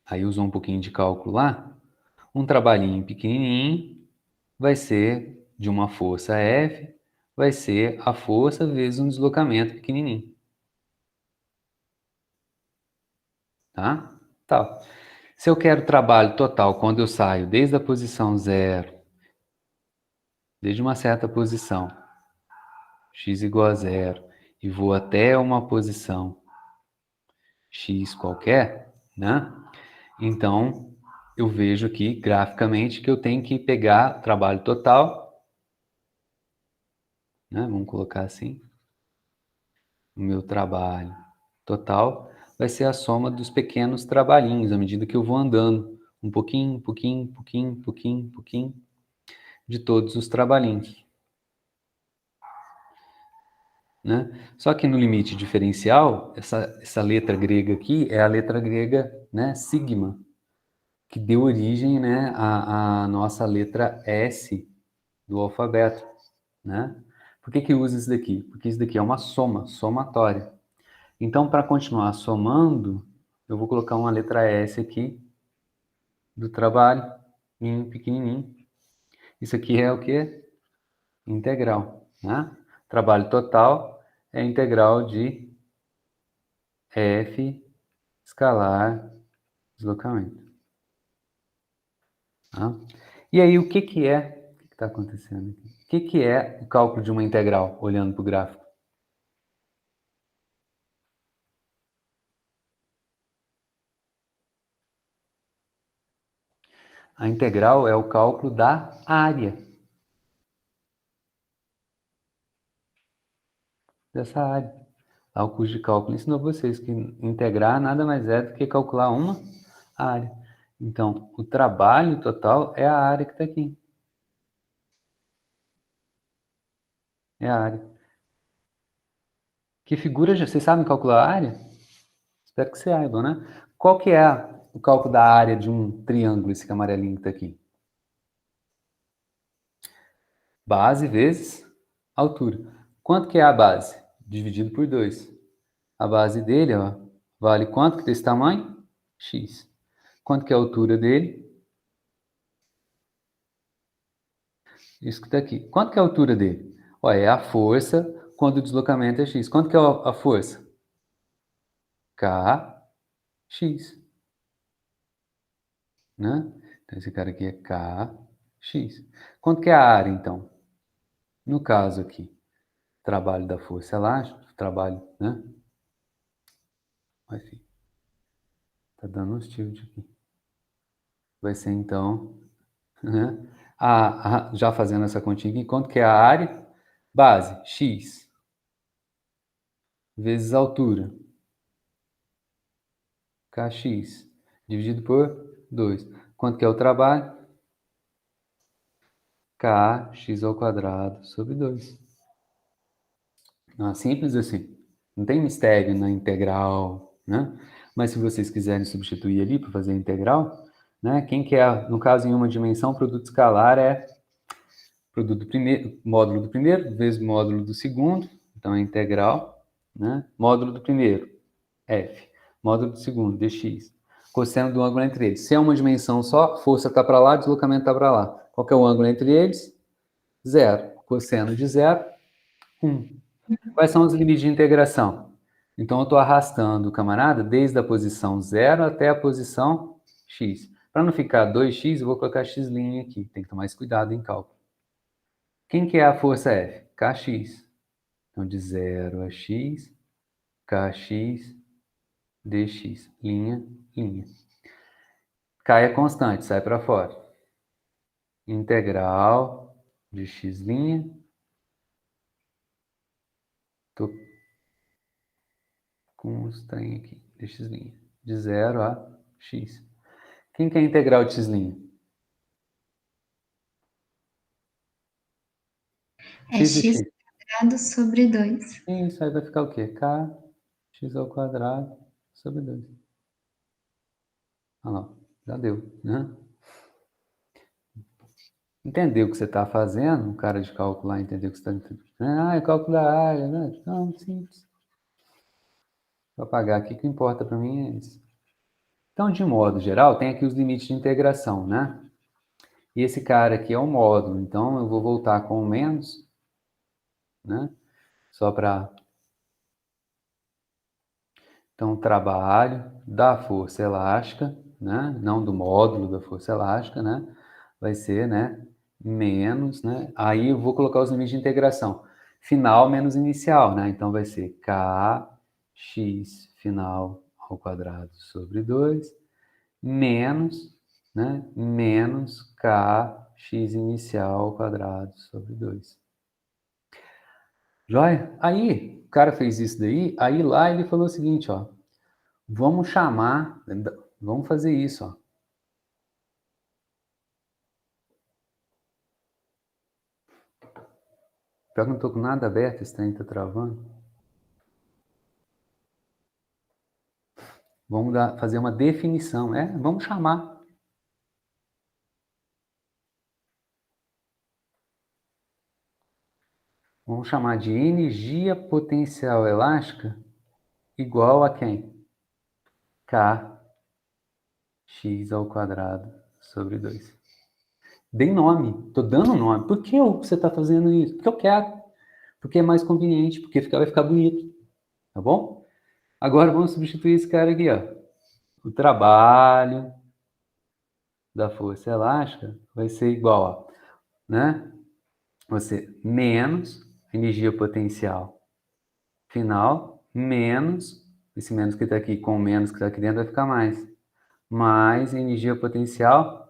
aí usou um pouquinho de cálculo lá, um trabalhinho pequenininho vai ser de uma força F, vai ser a força vezes um deslocamento pequenininho. Tá? Tá. Se eu quero trabalho total, quando eu saio desde a posição zero, desde uma certa posição, x igual a zero, e vou até uma posição x qualquer, né? Então, eu vejo aqui graficamente que eu tenho que pegar trabalho total, né? Vamos colocar assim, o meu trabalho total vai ser a soma dos pequenos trabalhinhos, à medida que eu vou andando, um pouquinho, pouquinho, pouquinho, pouquinho, pouquinho, de todos os trabalhinhos, né? Só que no limite diferencial, essa letra grega aqui é a letra grega, né, sigma, que deu origem, né, à nossa letra S do alfabeto, né? Por que usa isso daqui? Porque isso daqui é uma soma, somatória. Então, para continuar somando, eu vou colocar uma letra S aqui do trabalho, em pequenininho. Isso aqui é o que? Integral, né? Trabalho total é integral de F escalar deslocamento. Tá? E aí, o que é? O que está acontecendo aqui? O que é o cálculo de uma integral, olhando para o gráfico? A integral é o cálculo da área. Dessa área. Lá o curso de cálculo ensinou vocês que integrar nada mais é do que calcular uma área. Então, o trabalho total é a área que está aqui. É a área. Que figura, vocês sabem calcular a área? Espero que vocês saibam, né? Qual que é o cálculo da área de um triângulo, esse amarelinho que está aqui? Base vezes altura. Quanto que é a base? Dividido por 2. A base dele, ó, vale quanto que desse tamanho? X. Quanto que é a altura dele? Isso que está aqui. Quanto que é a altura dele? Olha, é a força quando o deslocamento é x. Quanto que é a força? Kx. Né? Então, esse cara aqui é Kx. Quanto que é a área, então? No caso aqui, trabalho da força elástica, trabalho, né? Enfim, tá dando uns tilt aqui. Vai ser, então, né? Já fazendo essa continha aqui, quanto que é a área? Base, x, vezes a altura, Kx, dividido por 2. Quanto que é o trabalho? Kx ao quadrado sobre 2. Não, simples assim. Não tem mistério na integral, né? Mas se vocês quiserem substituir ali para fazer a integral, né? Quem que é, no caso, em uma dimensão, produto escalar é produto do primeiro, módulo do primeiro vezes módulo do segundo, então é integral, né? Módulo do primeiro, F. Módulo do segundo, dx. Cosseno do ângulo entre eles. Se é uma dimensão só, força está para lá, deslocamento está para lá. Qual que é o ângulo entre eles? Zero. Cosseno de zero, 1. Quais são os limites de integração? Então, eu estou arrastando o camarada desde a posição 0 até a posição x. Para não ficar 2x, eu vou colocar x' aqui. Tem que tomar esse cuidado em cálculo. Quem que é a força F? Kx. Então, de 0 a x, kx, dx. Linha, linha. K é constante, sai para fora. Integral de x'. Estou com os trem aqui, dx'. De 0 a x. Quem que é a integral de x'? É X de x x. quadrado sobre 2. Isso aí vai ficar o quê? K x ao quadrado sobre 2. Olha lá, já deu, né? Entendeu o que você está fazendo? O cara de cálculo lá entendeu o que você está entendendo. Ah, é cálculo da área, né? Não, simples. Vou apagar aqui, o que importa para mim é isso. Então, de modo geral, tem aqui os limites de integração, né? E esse cara aqui é o módulo, então eu vou voltar com o menos, né? Só para... Então, trabalho da força elástica, né? Não do módulo da força elástica, né? Vai ser, né? Menos, né? Aí eu vou colocar os limites de integração. Final menos inicial, né? Então vai ser kx final ao quadrado sobre 2 menos, né? Menos kx inicial ao quadrado sobre 2. Joia? Aí, o cara fez isso daí, aí lá ele falou o seguinte, ó. Vamos chamar, vamos fazer isso, ó. Pior que não estou com nada aberto, esse trem está travando. Vamos fazer uma definição, vamos chamar. Vamos chamar de energia potencial elástica igual a quem? Kx ao quadrado sobre 2. Dei nome, estou dando nome. Por que você está fazendo isso? Porque eu quero. Porque é mais conveniente, porque vai ficar bonito. Tá bom? Agora vamos substituir esse cara aqui, ó. O trabalho da força elástica vai ser igual a, né? Você menos energia potencial final, menos, esse menos que está aqui com o menos que está aqui dentro vai ficar mais energia potencial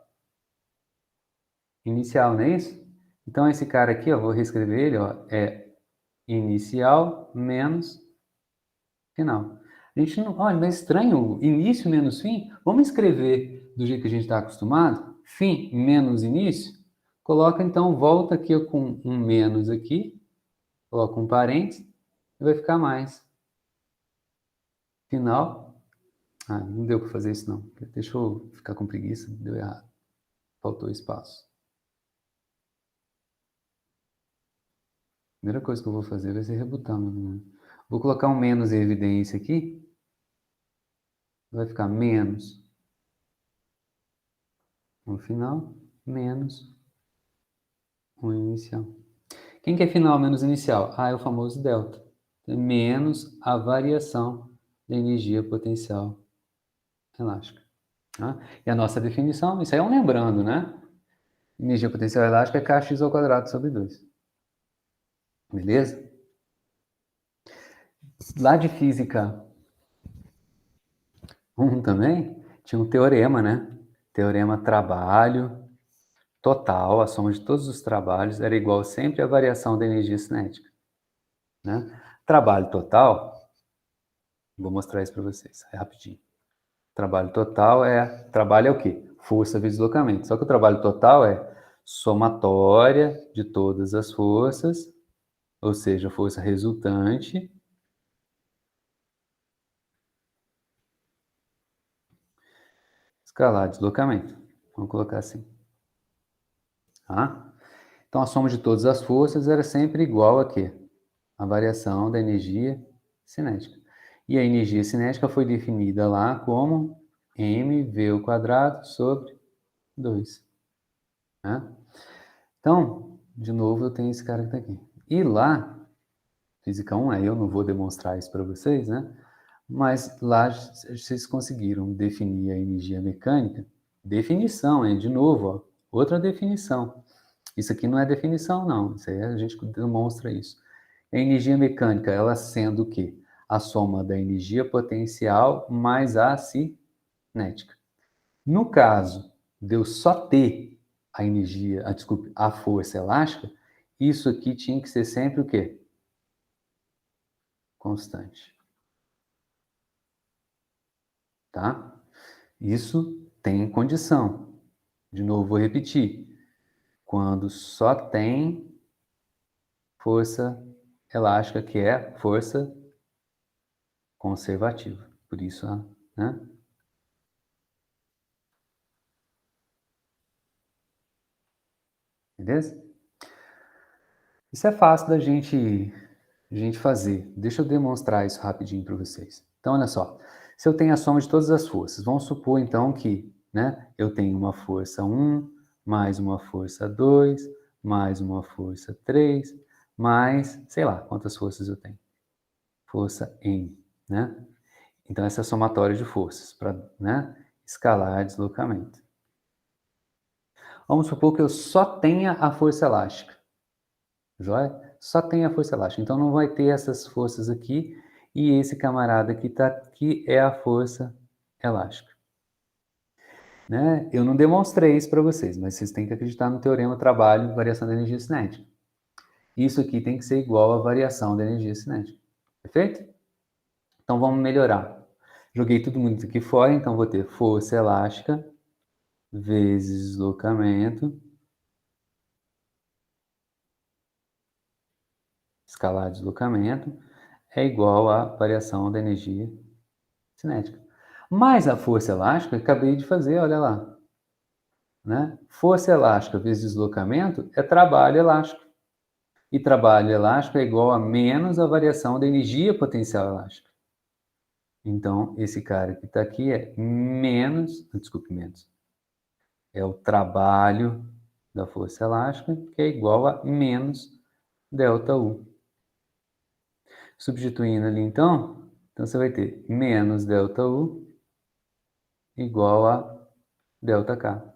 inicial, não é isso? Então, esse cara aqui, ó, vou reescrever ele, ó, é inicial menos final. A gente não, olha, mas é estranho, início menos fim. Vamos escrever do jeito que a gente está acostumado? Fim menos início? Coloca, então, volta aqui com um menos aqui, coloca um parênteses, e vai ficar mais. Final. Ah, não deu para fazer isso, não. Deixa eu ficar com preguiça, deu errado. Faltou espaço. Primeira coisa que eu vou fazer vai ser rebutar, né? Vou colocar um menos em evidência aqui. Vai ficar menos no final, menos o inicial. Quem que é final menos inicial? Ah, é o famoso delta. É menos a variação da energia potencial elástica. Tá? E a nossa definição, isso aí é um lembrando, né? Energia potencial elástica é kx ao quadrado sobre 2. Beleza? Lá de física 1 também, tinha um teorema, né? Teorema trabalho total, a soma de todos os trabalhos era igual sempre à variação da energia cinética. Né? Trabalho total, vou mostrar isso para vocês, rapidinho. Trabalho total trabalho é o quê? Força vezes deslocamento. Só que o trabalho total é somatória de todas as forças, ou seja, a força resultante, escalar deslocamento. Vamos colocar assim. Tá? Então, a soma de todas as forças era sempre igual a quê? A variação da energia cinética. E a energia cinética foi definida lá como mv² sobre 2. Né? Então, de novo, eu tenho esse cara que está aqui. E lá, Física 1, aí eu não vou demonstrar isso para vocês, né? Mas lá vocês conseguiram definir a energia mecânica. Definição, hein? De novo, ó, outra definição. Isso aqui não é definição, não. Isso aí a gente demonstra isso. A energia mecânica, ela sendo o quê? A soma da energia potencial mais a cinética. No caso de eu só ter a energia, desculpe, a força elástica, isso aqui tinha que ser sempre o quê? Constante. Tá? Isso tem condição. De novo, vou repetir. Quando só tem força elástica, que é força conservativa. Por isso, né? Beleza? Isso é fácil da gente fazer. Deixa eu demonstrar isso rapidinho para vocês. Então, olha só. Se eu tenho a soma de todas as forças, vamos supor, então, que eu tenho uma força 1, mais uma força 2, mais uma força 3, mais, sei lá, quantas forças eu tenho. Força N, né? Então, essa é a somatória de forças para escalar deslocamento. Vamos supor que eu só tenha a força elástica. Joia? Só tem a força elástica. Então, não vai ter essas forças aqui. E esse camarada que está aqui é a força elástica. Né? Eu não demonstrei isso para vocês, mas vocês têm que acreditar no teorema trabalho variação da energia cinética. Isso aqui tem que ser igual à variação da energia cinética. Perfeito? Então, vamos melhorar. Joguei tudo muito aqui fora, então vou ter força elástica vezes deslocamento escalar deslocamento é igual à variação da energia cinética. Mas a força elástica, eu acabei de fazer, olha lá. Né? Força elástica vezes deslocamento é trabalho elástico. E trabalho elástico é igual a menos a variação da energia potencial elástica. Então, esse cara que está aqui é menos, é o trabalho da força elástica, que é igual a menos ΔU. Substituindo ali, então você vai ter menos ΔU igual a ΔK.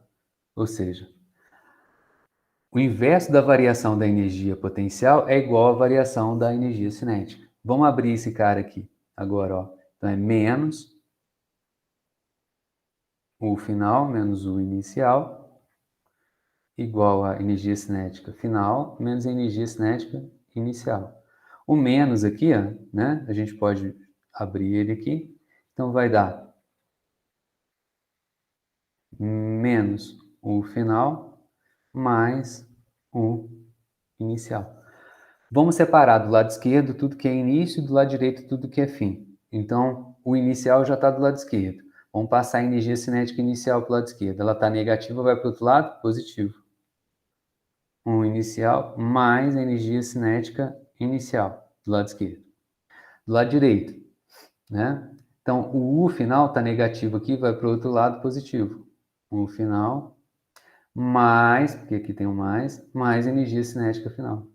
Ou seja, o inverso da variação da energia potencial é igual à variação da energia cinética. Vamos abrir esse cara aqui agora, ó. Então é menos o final menos o inicial igual a energia cinética final menos a energia cinética inicial. O menos aqui, ó, né? A gente pode abrir ele aqui. Então vai dar menos o final mais o inicial. Vamos separar do lado esquerdo tudo que é início e do lado direito tudo que é fim. Então, o inicial já está do lado esquerdo. Vamos passar a energia cinética inicial para o lado esquerdo. Ela está negativa, vai para o outro lado? Positivo. O inicial mais a energia cinética inicial do lado esquerdo. Do lado direito, né? Então, o U final está negativo aqui, vai para o outro lado positivo. O final mais, porque aqui tem um mais energia cinética final.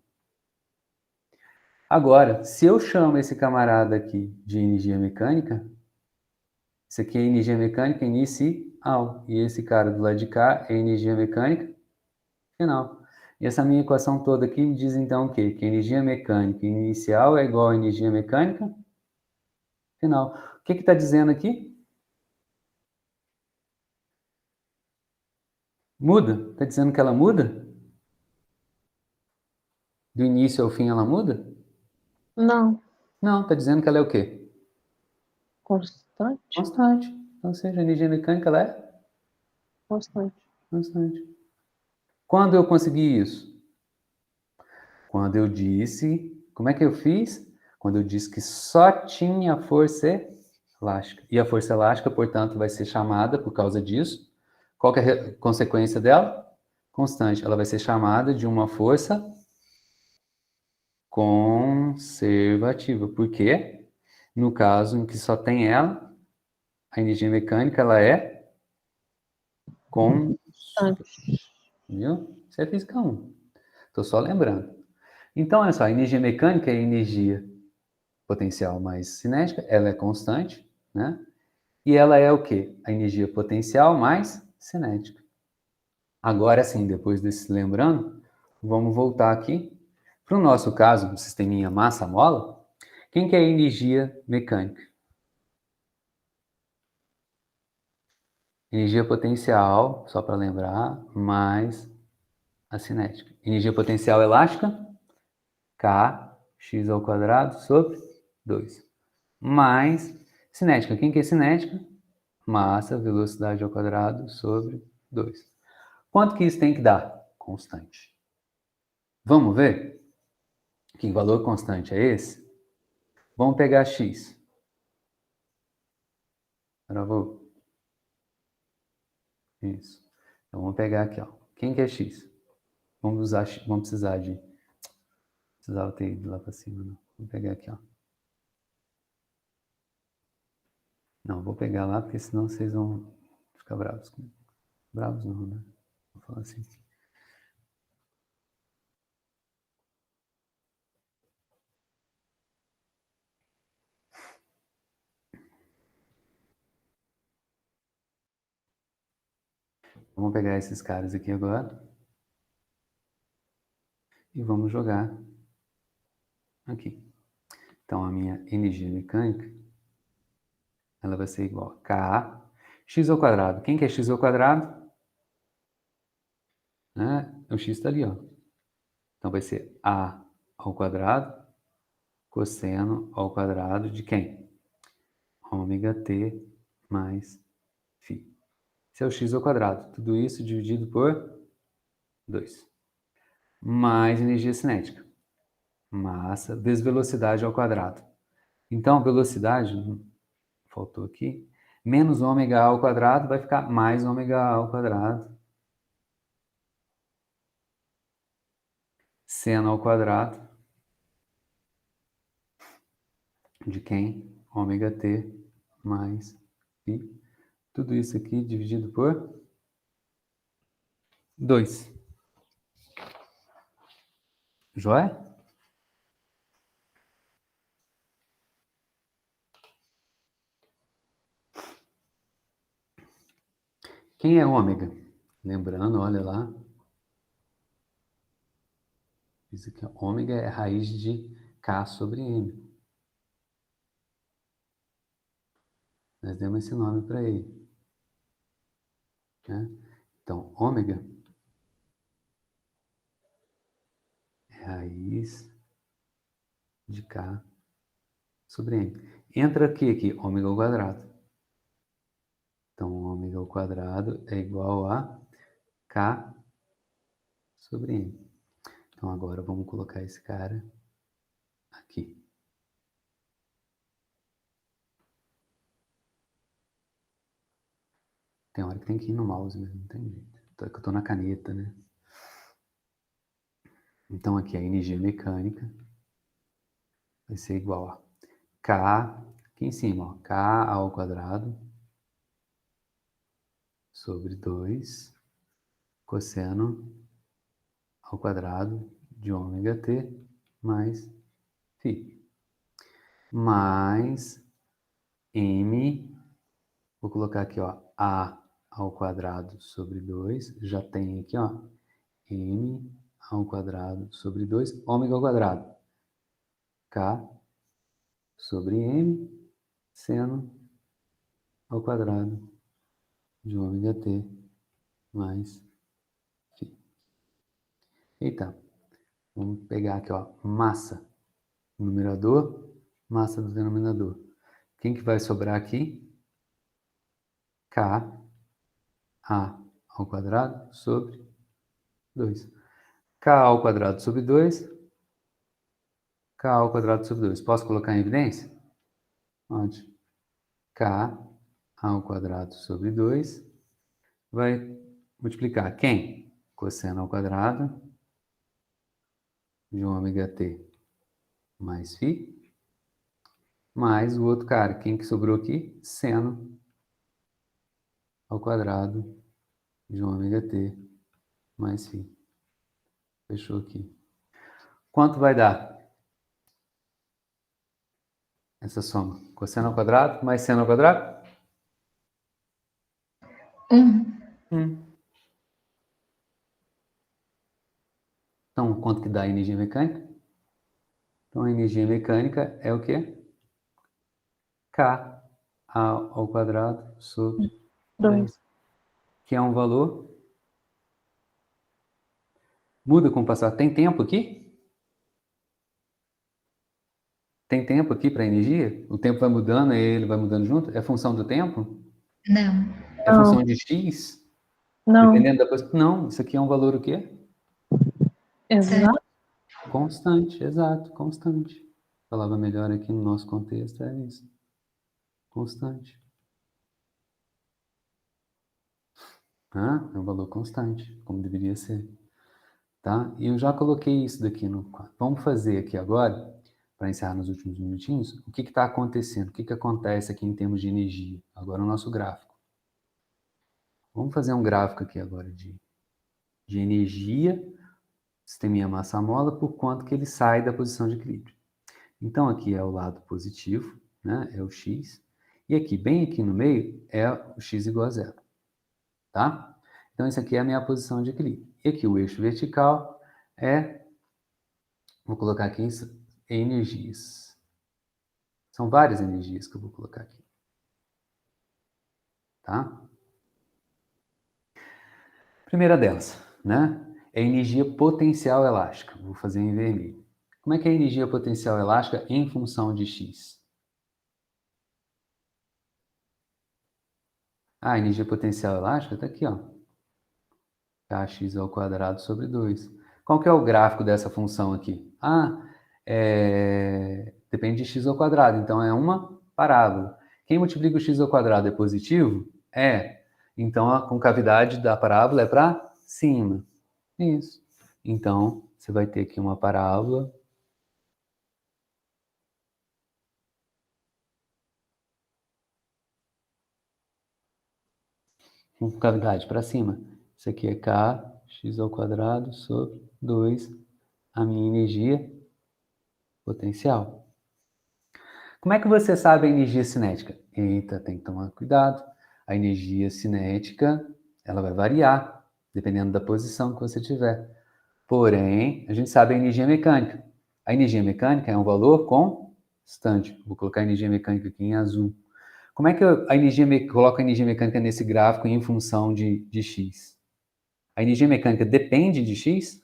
Agora, se eu chamo esse camarada aqui de energia mecânica, isso aqui é energia mecânica inicial, e esse cara do lado de cá é energia mecânica final. E essa minha equação toda aqui me diz então o quê? Que energia mecânica inicial é igual a energia mecânica final. O que está dizendo aqui? Muda? Está dizendo que ela muda? Do início ao fim ela muda? Não. Não, está dizendo que ela é o quê? Constante? Constante. Então, ou seja, a energia mecânica ela é Constante. constante. Quando eu consegui isso? Quando eu disse... Como é que eu fiz? Quando eu disse que só tinha força elástica. E a força elástica, portanto, vai ser chamada, por causa disso, Qual que é a consequência dela? Constante. Ela vai ser chamada de uma força conservativa. Por quê? No caso em que só tem ela, a energia mecânica, ela é constante. Viu? Isso é física 1. Estou só lembrando. Então, olha só, a energia mecânica é a energia potencial mais cinética, ela é constante, né? E ela é o quê? A energia potencial mais cinética. Agora sim, depois desse lembrando, vamos voltar aqui. Para o nosso caso, o sisteminha massa-mola, quem que é a energia mecânica? Energia potencial, só para lembrar, mais a cinética. Energia potencial elástica, Kx ao quadrado sobre 2. Mais cinética. Quem que é cinética? Massa, velocidade ao quadrado sobre 2. Quanto que isso tem que dar? Constante. Vamos ver? Que valor constante é esse? Vamos pegar x. Gravou? Isso. Então vamos pegar aqui, ó. Quem que é x? Vamos precisar de... Precisava ter ido lá para cima, não. Vamos pegar aqui, ó. Não, vou pegar lá, porque senão vocês vão ficar bravos comigo. Bravos não, né? Vou falar assim. Vamos pegar esses caras aqui agora. E vamos jogar aqui. Então, a minha energia mecânica, ela vai ser igual a K, x ao quadrado. Quem que é x ao quadrado? O x está ali, ó. Então, vai ser A ao quadrado, cosseno ao quadrado de quem? Ômega t mais φ. Esse é o x ao quadrado. Tudo isso dividido por 2. Mais energia cinética. Massa vezes velocidade ao quadrado. Então, velocidade, faltou aqui, menos ômega ao quadrado vai ficar mais ômega ao quadrado. Seno ao quadrado de quem? Ômega t mais φ. Tudo isso aqui dividido por 2. Joia? Quem é ômega? Lembrando, olha lá. Isso aqui, ômega é raiz de K sobre M. Nós demos esse nome para ele. Né? Então, ômega é raiz de K sobre M. Entra aqui, ômega ao quadrado. Então, ômega ao quadrado é igual a K sobre M. Então, agora vamos colocar esse cara aqui. Tem hora que tem que ir no mouse mesmo, não tem jeito. Eu tô na caneta, né? Então, aqui a energia mecânica vai ser igual a K, aqui em cima, ó, K ao quadrado sobre 2 cosseno ao quadrado de ômega t mais φ. Mais M, vou colocar aqui, ó, A ao quadrado sobre 2, já tem aqui, ó, M ao quadrado sobre 2, ômega ao quadrado. K sobre M, seno ao quadrado de ômega t mais φ. Eita, vamos pegar aqui, ó, massa no numerador, massa do denominador. Quem que vai sobrar aqui? K, A ao quadrado sobre 2. K ao quadrado sobre 2, K ao quadrado sobre 2. Posso colocar em evidência? Pode. K ao quadrado sobre 2 vai multiplicar quem? Cosseno ao quadrado de 1 ômega t mais φ, mais o outro cara. Quem que sobrou aqui? Seno ao quadrado de 1 ômega t mais φ. Fechou aqui. Quanto vai dar essa soma? Cosseno ao quadrado mais seno ao quadrado? 1. Então, quanto que dá a energia mecânica? Então, a energia mecânica é o quê? K ao quadrado sobre 2. Que é um valor... Muda com o passar. Tem tempo aqui? Tem tempo aqui para energia? O tempo vai mudando e ele vai mudando junto? É função do tempo? Não. É função de x? Não. Dependendo da posição? Não, isso aqui é um valor o quê? Exato. Constante, exato, constante. A palavra melhor aqui no nosso contexto é isso. Constante. Ah, é um valor constante, como deveria ser. Tá? E eu já coloquei isso daqui no quadro. Vamos fazer aqui agora, para encerrar nos últimos minutinhos, o que está acontecendo, o que acontece aqui em termos de energia. Agora o nosso gráfico. Vamos fazer um gráfico aqui agora de energia, sisteminha massa-mola, por quanto que ele sai da posição de equilíbrio. Então aqui é o lado positivo, né? É o x. E aqui, bem aqui no meio, é o x igual a zero. Tá? Então isso aqui é a minha posição de equilíbrio. E aqui o eixo vertical é... Vou colocar aqui energias. São várias energias que eu vou colocar aqui. Tá? Primeira delas, né? É a energia potencial elástica. Vou fazer em vermelho. Como é que é a energia potencial elástica em função de x? A energia potencial elástica está aqui, ó. Kx ao quadrado sobre 2. Qual que é o gráfico dessa função aqui? Depende de x ao quadrado, então é uma parábola. Quem multiplica o x ao quadrado é positivo? É. Então a concavidade da parábola é para cima. Isso. Então você vai ter aqui uma parábola. Com concavidade para cima. Isso aqui é kx ao quadrado sobre 2, a minha energia potencial. Como é que você sabe a energia cinética? Eita, tem que tomar cuidado. A energia cinética, ela vai variar, dependendo da posição que você tiver. Porém, a gente sabe a energia mecânica. A energia mecânica é um valor constante. Vou colocar a energia mecânica aqui em azul. Como é que eu coloco a energia mecânica nesse gráfico em função de x? A energia mecânica depende de x?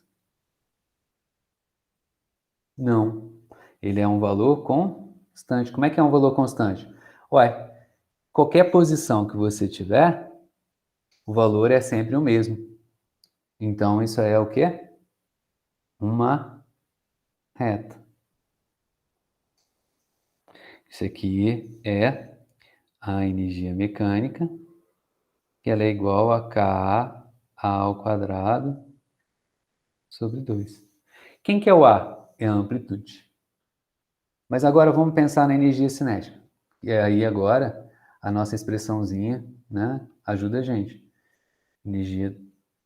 Não. Ele é um valor constante. Como é que é um valor constante? Ué, qualquer posição que você tiver, o valor é sempre o mesmo. Então, isso é o quê? Uma reta. Isso aqui é a energia mecânica, que ela é igual a K ao quadrado sobre 2. Quem que é o A? É a amplitude. Mas agora vamos pensar na energia cinética. E aí agora a nossa expressãozinha, né, ajuda a gente. Energia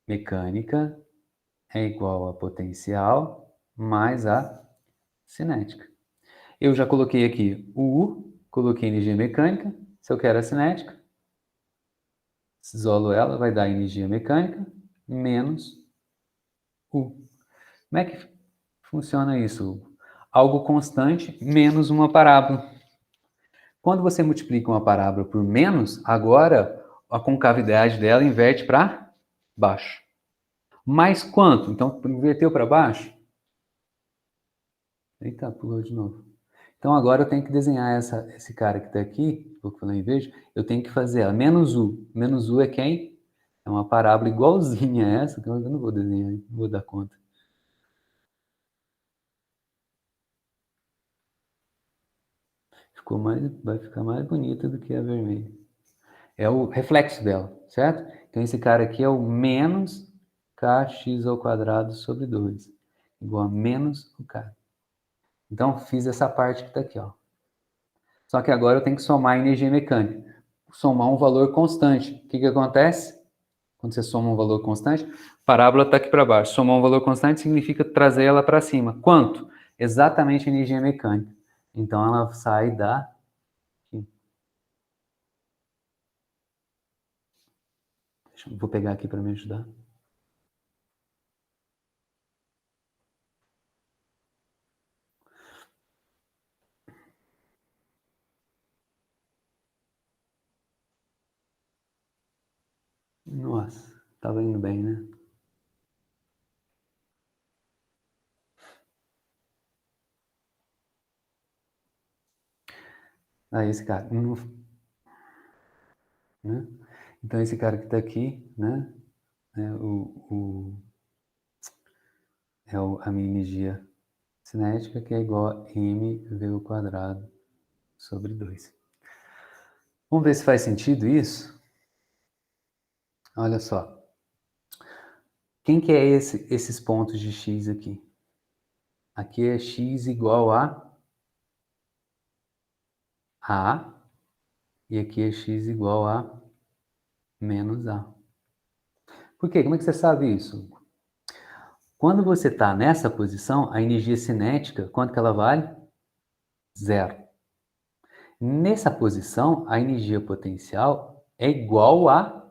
mecânica é igual a potencial mais a cinética. Eu já coloquei aqui o U, coloquei energia mecânica. Se eu quero a cinética, isolo ela, vai dar energia mecânica menos U. Como é que funciona isso? Algo constante menos uma parábola. Quando você multiplica uma parábola por menos, agora a concavidade dela inverte para baixo. Mais quanto? Então, inverteu para baixo? Eita, pulou de novo. Então, agora eu tenho que desenhar esse cara que está aqui, vou falar em verde, eu tenho que fazer ela menos U. Menos U é quem? É uma parábola igualzinha a essa, que eu não vou desenhar, não vou dar conta. Vai ficar mais bonita do que a vermelha. é o reflexo dela, certo? Então, esse cara aqui é o menos kx ao quadrado sobre 2, igual a menos o k. Então, fiz essa parte que está aqui, ó. Só que agora eu tenho que somar a energia mecânica. Somar um valor constante. O que que acontece? Quando você soma um valor constante, a parábola está aqui para baixo. Somar um valor constante significa trazer ela para cima. Quanto? Exatamente a energia mecânica. Então, ela sai da... Vou pegar aqui para me ajudar. Nossa, estava indo bem, né? Aí esse cara... né? Então, esse cara que está aqui, né? A minha energia cinética, que é igual a mv ao quadrado sobre 2. Vamos ver se faz sentido isso? Olha só. Quem que é esses pontos de x aqui? Aqui é x igual a e aqui é x igual a menos a. Por quê? Como é que você sabe isso? Quando você está nessa posição, a energia cinética, quanto que ela vale? 0. Nessa posição, a energia potencial é igual a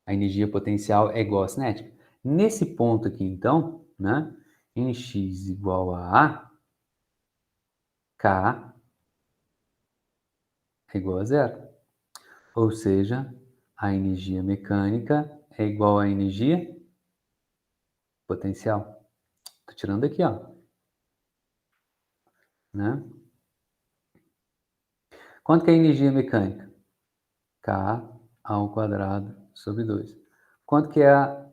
energia potencial é igual à cinética. Nesse ponto aqui, então, né, em x igual a K é igual a 0. Ou seja, a energia mecânica é igual à energia potencial. Estou tirando aqui, ó. Né? Quanto que é a energia mecânica? K ao quadrado sobre 2. Quanto que é a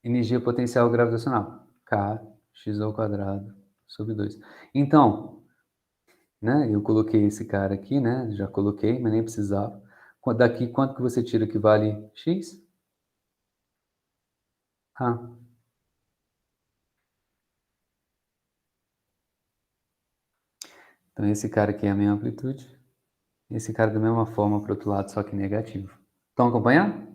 energia potencial gravitacional? Kx ao quadrado sobre 2. Então, né, eu coloquei esse cara aqui, né? Já coloquei, mas nem precisava. Daqui, quanto que você tira que vale x? Ah. Então, esse cara aqui é a minha amplitude. Esse cara da mesma forma para o outro lado, só que negativo. Estão acompanhando?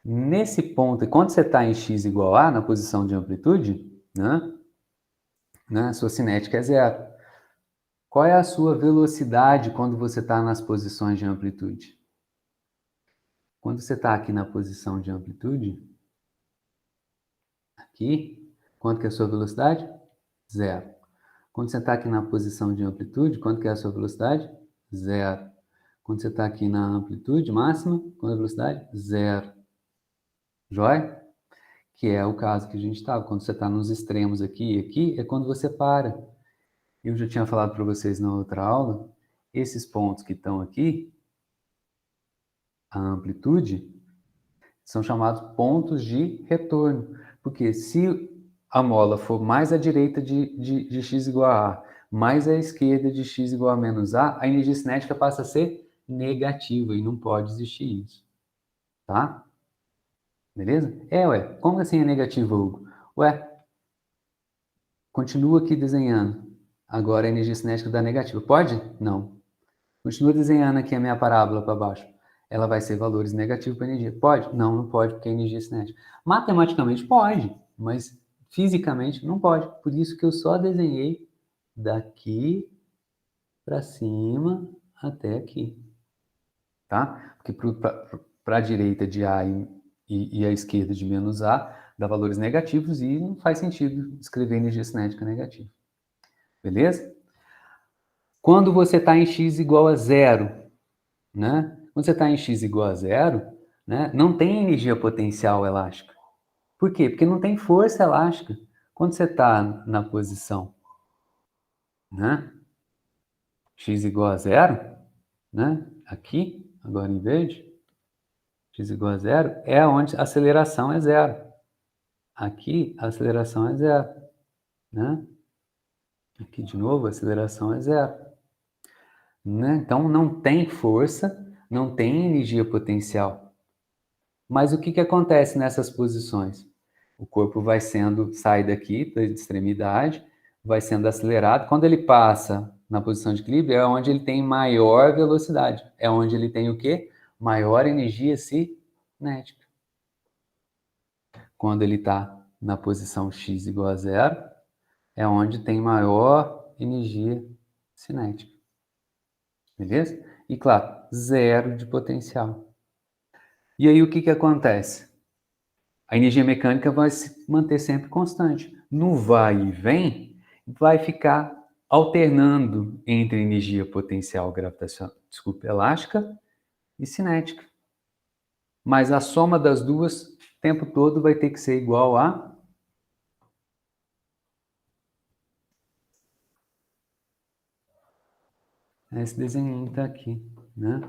Nesse ponto, quando você está em x igual a, na posição de amplitude, né, sua cinética é 0. Qual é a sua velocidade quando você está nas posições de amplitude? Quando você está aqui na posição de amplitude, aqui, quanto que é a sua velocidade? 0. Quando você está aqui na posição de amplitude, quanto que é a sua velocidade? 0. Quando você está aqui na amplitude máxima, quanto é a velocidade? 0. Joia? Que é o caso que a gente estava. Quando você está nos extremos aqui e aqui, é quando você para. Eu já tinha falado para vocês na outra aula, esses pontos que estão aqui, a amplitude, são chamados pontos de retorno. Porque se a mola for mais à direita de x igual a A, mais à esquerda de x igual a menos A energia cinética passa a ser negativa e não pode existir isso. Tá? Beleza? Ué, como assim é negativo, Hugo? Ué, continua aqui desenhando. Agora a energia cinética dá negativa. Pode? Não. Continua desenhando aqui a minha parábola para baixo. Ela vai ser valores negativos para a energia. Pode? Não, não pode, porque é energia cinética. Matematicamente pode, mas fisicamente não pode. Por isso que eu só desenhei daqui para cima até aqui. Tá? Porque para a direita de A e a esquerda de menos A dá valores negativos e não faz sentido escrever energia cinética negativa. Beleza? Quando você está em x igual a 0, né? Quando você está em x igual a 0, né? Não tem energia potencial elástica. Por quê? Porque não tem força elástica. Quando você está na posição, né? X igual a 0, né? Aqui, agora em verde, x igual a 0, é onde a aceleração é 0. Aqui, a aceleração é 0, né? Aqui, de novo, a aceleração é 0. né? Então, não tem força, não tem energia potencial. Mas o que que acontece nessas posições? O corpo vai sai daqui, da extremidade, vai sendo acelerado. Quando ele passa na posição de equilíbrio, é onde ele tem maior velocidade. É onde ele tem o quê? Maior energia cinética. Quando ele está na posição x igual a zero, é onde tem maior energia cinética. Beleza? E claro, zero de potencial. E aí o que que acontece? A energia mecânica vai se manter sempre constante. No vai e vem, vai ficar alternando entre energia potencial gravitacional, elástica e cinética. Mas a soma das duas, o tempo todo, vai ter que ser igual a esse desenho está aqui, né?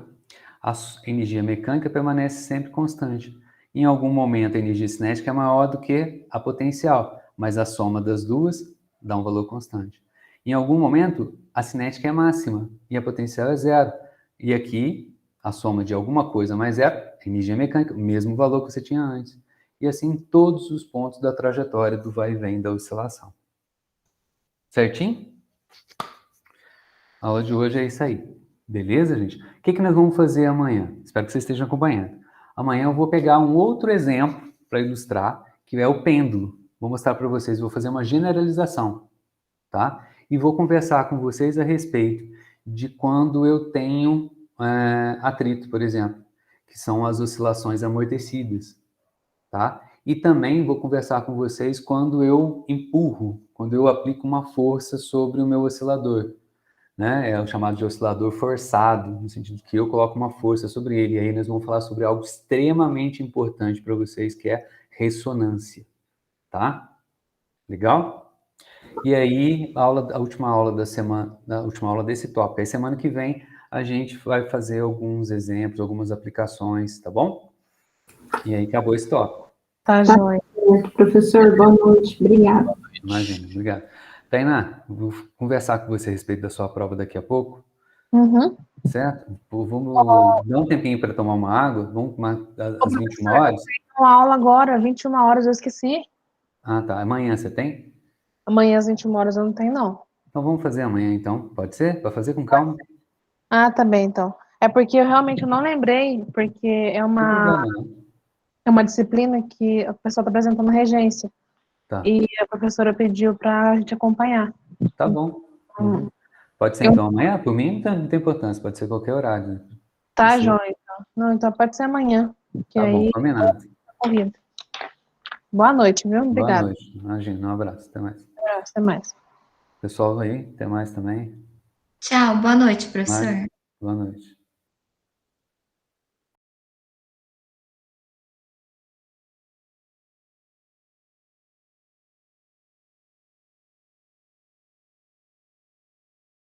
A energia mecânica permanece sempre constante. Em algum momento, a energia cinética é maior do que a potencial, mas a soma das duas dá um valor constante. Em algum momento, a cinética é máxima e a potencial é zero. E aqui, a soma de alguma coisa mais zero, energia mecânica, o mesmo valor que você tinha antes. E assim, em todos os pontos da trajetória do vai e vem da oscilação. Certinho? A aula de hoje é isso aí. Beleza, gente? O que nós vamos fazer amanhã? Espero que vocês estejam acompanhando. Amanhã eu vou pegar um outro exemplo para ilustrar, que é o pêndulo. Vou mostrar para vocês, vou fazer uma generalização, tá? E vou conversar com vocês a respeito de quando eu tenho atrito, por exemplo, que são as oscilações amortecidas, tá? E também vou conversar com vocês quando eu empurro, quando eu aplico uma força sobre o meu oscilador. Né? É o chamado de oscilador forçado, no sentido de que eu coloco uma força sobre ele. E aí nós vamos falar sobre algo extremamente importante para vocês, que é ressonância, tá? Legal? E aí, a última aula da semana, a última aula desse tópico. Aí semana que vem a gente vai fazer alguns exemplos, algumas aplicações, tá bom? E aí acabou esse tópico. Tá, joia. Professor, boa noite. Obrigada. Imagina, obrigado. Tainá, vou conversar com você a respeito da sua prova daqui a pouco. Uhum. Certo? Vamos dar um tempinho para tomar uma água? Vamos tomar às 21 horas? Uma aula agora, 21 horas, eu esqueci. Ah, tá. Amanhã você tem? Amanhã às 21 horas eu não tenho, não. Então vamos fazer amanhã, então. Pode ser? Para fazer com calma? Ah, tá bem, então. É porque eu realmente não lembrei, porque é Não tem problema, não. uma disciplina que a pessoa está apresentando regência. Tá. E a professora pediu para a gente acompanhar. Tá bom. Uhum. Pode ser então amanhã? Por mim não tem importância, pode ser qualquer horário. Né? Tá, joia, então. Não, então pode ser amanhã. Que tá aí bom, combinado. Corrido. Boa noite, viu? Obrigada. Boa noite. Imagina, um abraço. Até mais. Até mais. Pessoal aí, até mais também. Tchau, boa noite, professor. Boa noite.